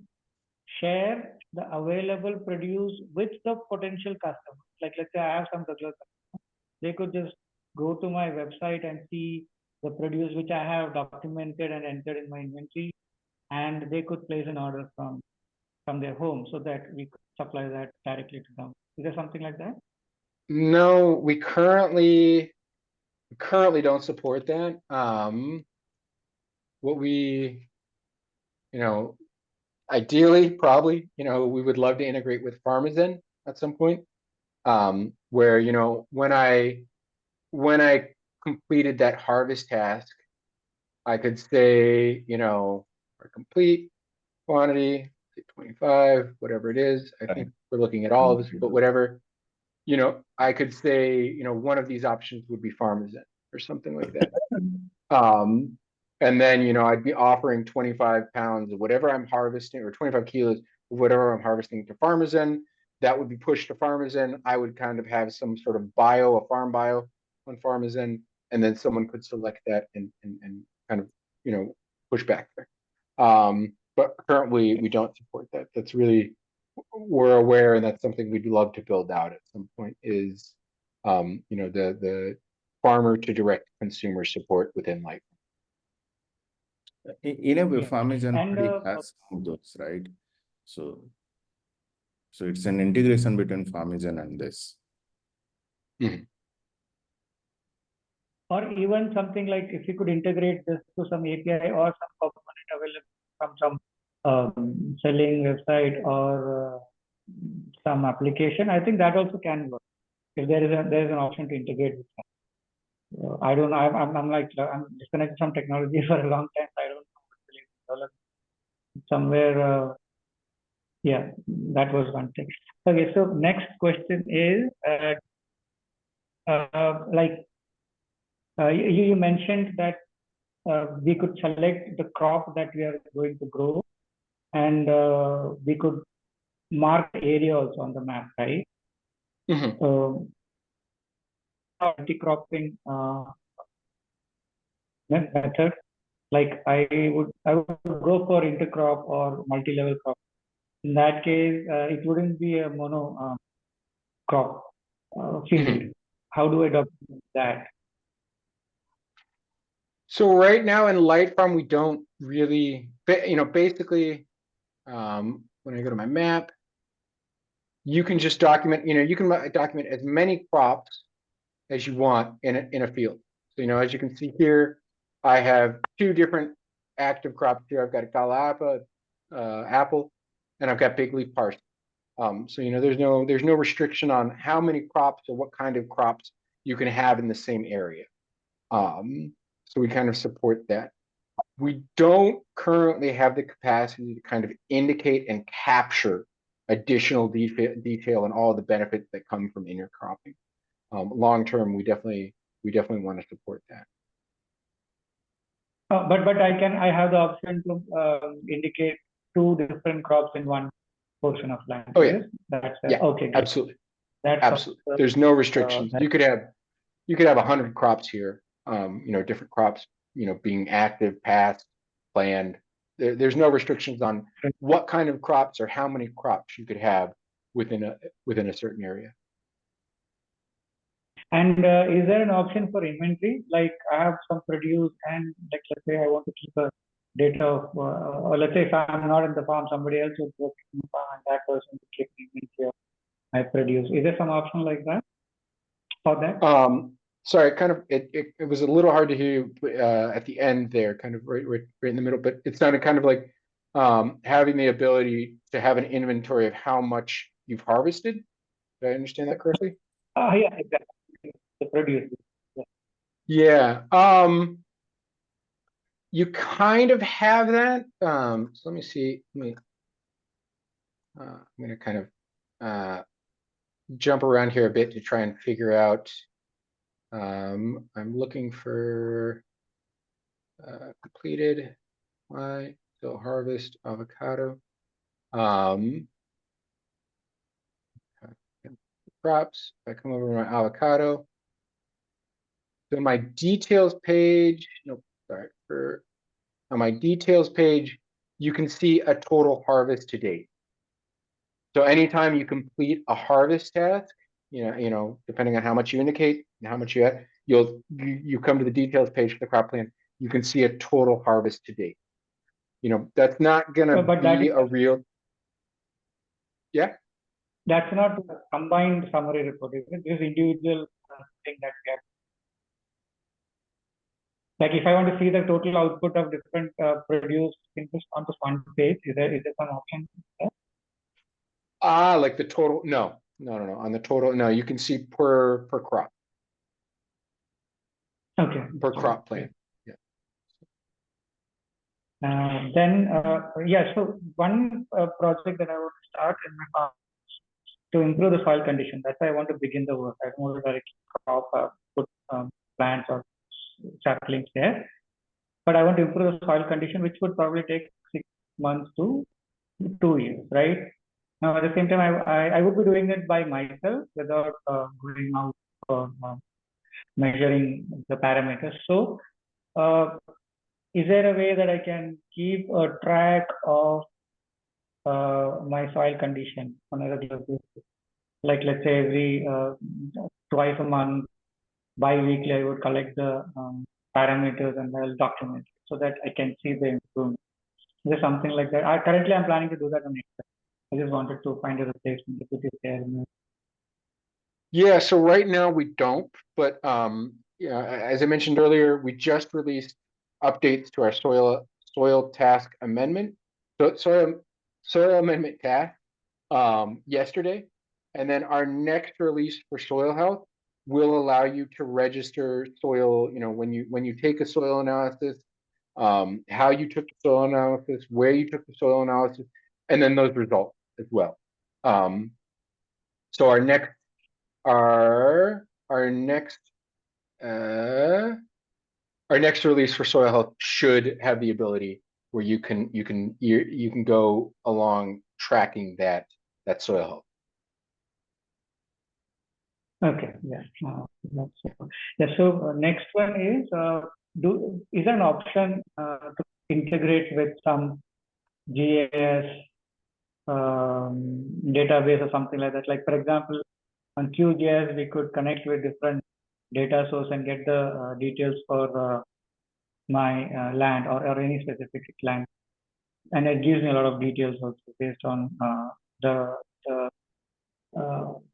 share the available produce with the potential customers? Like, let's say I have some regular customers, they could just go to my website and see the produce which I have documented and entered in my inventory, and they could place an order from their home, so that we could supply that directly to them. Is there something like that? No, we currently don't support that. What we, ideally, probably, we would love to integrate with Farmizen at some point. Where, when I completed that harvest task, I could say, our complete quantity, 25, whatever it is. I think we're looking at all of this, but whatever, I could say, one of these options would be Farmizen or something like that. And then, I'd be offering 25 pounds of whatever I'm harvesting, or 25 kilos of whatever I'm harvesting to Farmizen. That would be pushed to Farmizen. I would kind of have some sort of a farm bio on Farmizen, and then someone could select that and kind of, push back there. But currently we don't support that. That's really, we're aware, and that's something we'd love to build out at some point, is, the farmer to direct consumer support within LiteFarm. In a way, Farmizen And, already has some of those, right? So it's an integration between Farmizen and this. Or even something like, if you could integrate this to some API or some component available from some selling website or some application, I think that also can work, if there is an option to integrate with that. I don't know. I'm like I'm disconnected from technology for a long time. I don't know what really developed. Somewhere, yeah, that was one thing. Okay, so next question is like you mentioned that we could select the crop that we are going to grow, and we could mark the area also on the map, right? Mhm. Anti-cropping method. Like I would go for intercrop or multi-level crop. In that case, it wouldn't be a mono crop field. How do I document that? So right now in LiteFarm, we don't really, basically, when I go to my map, you can just document, you can document as many crops as you want in a field. So, as you can see here, I have two different active crops here. I've got a calaapa, apple, and I've got big leaf parsley. So, there's no restriction on how many crops or what kind of crops you can have in the same area. So we kind of support that. We don't currently have the capacity to kind of indicate and capture additional detail and all the benefits that come from intercropping. Long term, we definitely want to support that. But I have the option to indicate two different crops in one portion of land. Oh yeah, that's yeah, okay. Good. Absolutely, That's absolutely. There's no restrictions. You could have 100 crops here. Different crops, being active, past, planned. There's no restrictions on what kind of crops or how many crops you could have within a certain area. And is there an option for inventory? Like I have some produce, and like let's say I want to keep a data of, or let's say if I'm not in the farm, somebody else would work in the farm, and that person would keep inventory of my produce. Is there some option like that for that? Sorry, kind of it was a little hard to hear you at the end there, kind of right in the middle, but it sounded kind of like having the ability to have an inventory of how much you've harvested. Did I understand that correctly? Yeah, exactly. The produce. Yeah. You kind of have that. So let me see. I'm going to kind of jump around here a bit to try and figure out. I'm looking for completed. Why? So harvest avocado. Crops. If I come over to my avocado. So my details page. Nope. Sorry. On my details page, you can see a total harvest to date. So anytime you complete a harvest task, depending on how much you indicate and how much you had, you come to the details page for the crop plan. You can see a total harvest to date. That's not gonna be a real. Yeah. That's not a combined summary report. Is it? This individual thing that we have. Like if I want to see the total output of different produce inputs onto one page, is there some option there? Like the total? No. On the total, no. You can see per crop. Okay. Per crop plan. Yeah. So one project that I want to start in my farm to improve the soil condition. That's why I want to begin the work. I don't want to directly crop put plants or saplings there, but I want to improve the soil condition, which would probably take 6 months to 2 years, right? Now, at the same time, I would be doing it by myself without going out for measuring the parameters. So, is there a way that I can keep a track of my soil condition on a regular basis? Like, let's say every twice a month, bi-weekly, I would collect the parameters and I'll document it so that I can see the improvement. Is there something like that? Currently, I'm planning to do that on Excel. I just wanted to find a replacement if it is there. Yeah, so right now we don't, but as I mentioned earlier, we just released updates to our soil task amendment. So soil amendment task yesterday, and then our next release for soil health will allow you to register soil, when you take a soil analysis, how you took the soil analysis, where you took the soil analysis, and then those results as well. So our next release for soil health should have the ability where you can go along tracking that soil health. Okay, yeah. So next one is is there an option to integrate with some GIS database or something like that? Like for example, on QGIS we could connect with different data source and get the details for my land or any specific land, and it gives me a lot of details also based on the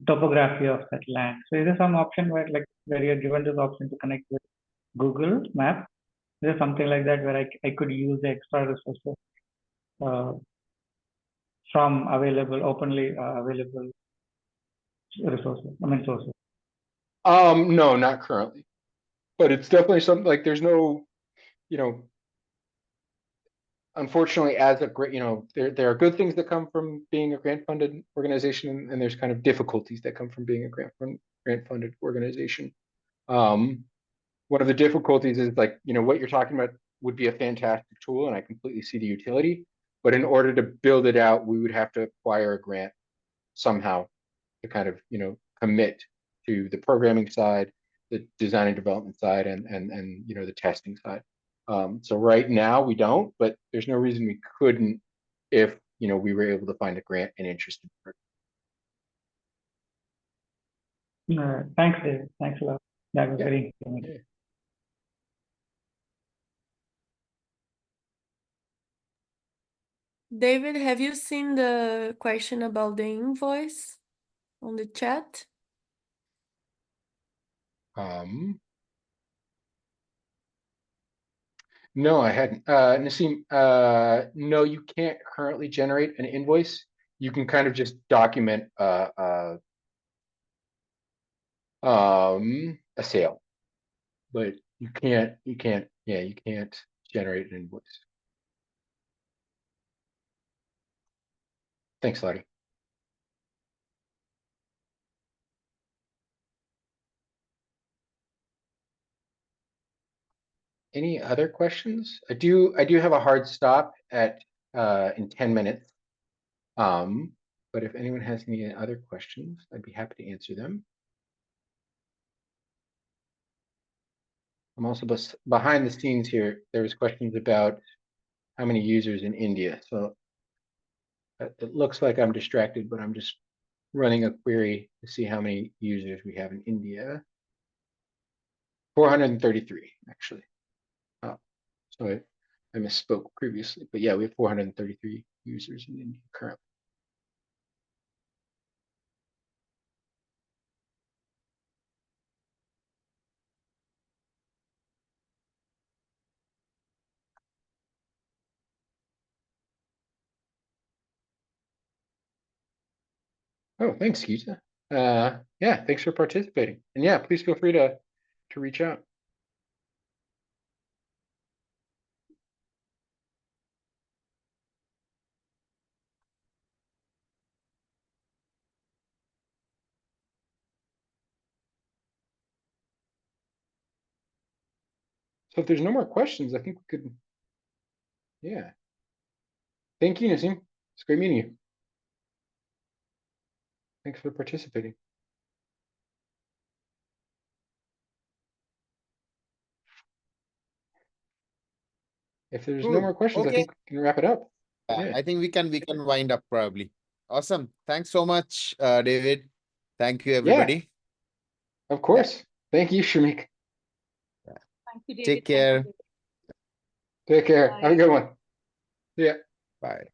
topography of that land. So is there some option where you're given this option to connect with Google Map? Is there something like that where I could use the extra resources from openly available resources, sources? No, not currently, but it's definitely something like there's no, unfortunately, as a great, there are good things that come from being a grant funded organization, and there's kind of difficulties that come from being a grant funded organization. One of the difficulties is what you're talking about would be a fantastic tool, and I completely see the utility. But in order to build it out, we would have to acquire a grant somehow to kind of commit to the programming side, the design and development side, and the testing side. So right now we don't, but there's no reason we couldn't if we were able to find a grant and interested person. Thanks, David. Thanks a lot. That was very informative. Yeah. David, have you seen the question about the invoice on the chat? No, I hadn't. Naseem, no, you can't currently generate an invoice. You can kind of just document a sale, but you can't generate an invoice. Thanks, Lottie. Any other questions? I do have a hard stop at in 10 minutes. But if anyone has any other questions, I'd be happy to answer them. I'm also behind the scenes here. There was questions about how many users in India. So it looks like I'm distracted, but I'm just running a query to see how many users we have in India. 433, actually. So I misspoke previously, but yeah, we have 433 users in India currently. Oh, thanks, Geeta. Yeah, thanks for participating. And yeah, please feel free to reach out. So if there's no more questions, I think we could, yeah. Thank you, Naseem. It's great meeting you. Thanks for participating. If there's no more questions, I think we can wrap it up. Yeah. I think we can wind up probably. Awesome. Thanks so much, David. Thank you, everybody. Yeah. Of course. Yeah. Thank you, Shamik. Thank you, David. Take care. Take care. Bye. Have a good one. See ya. Bye.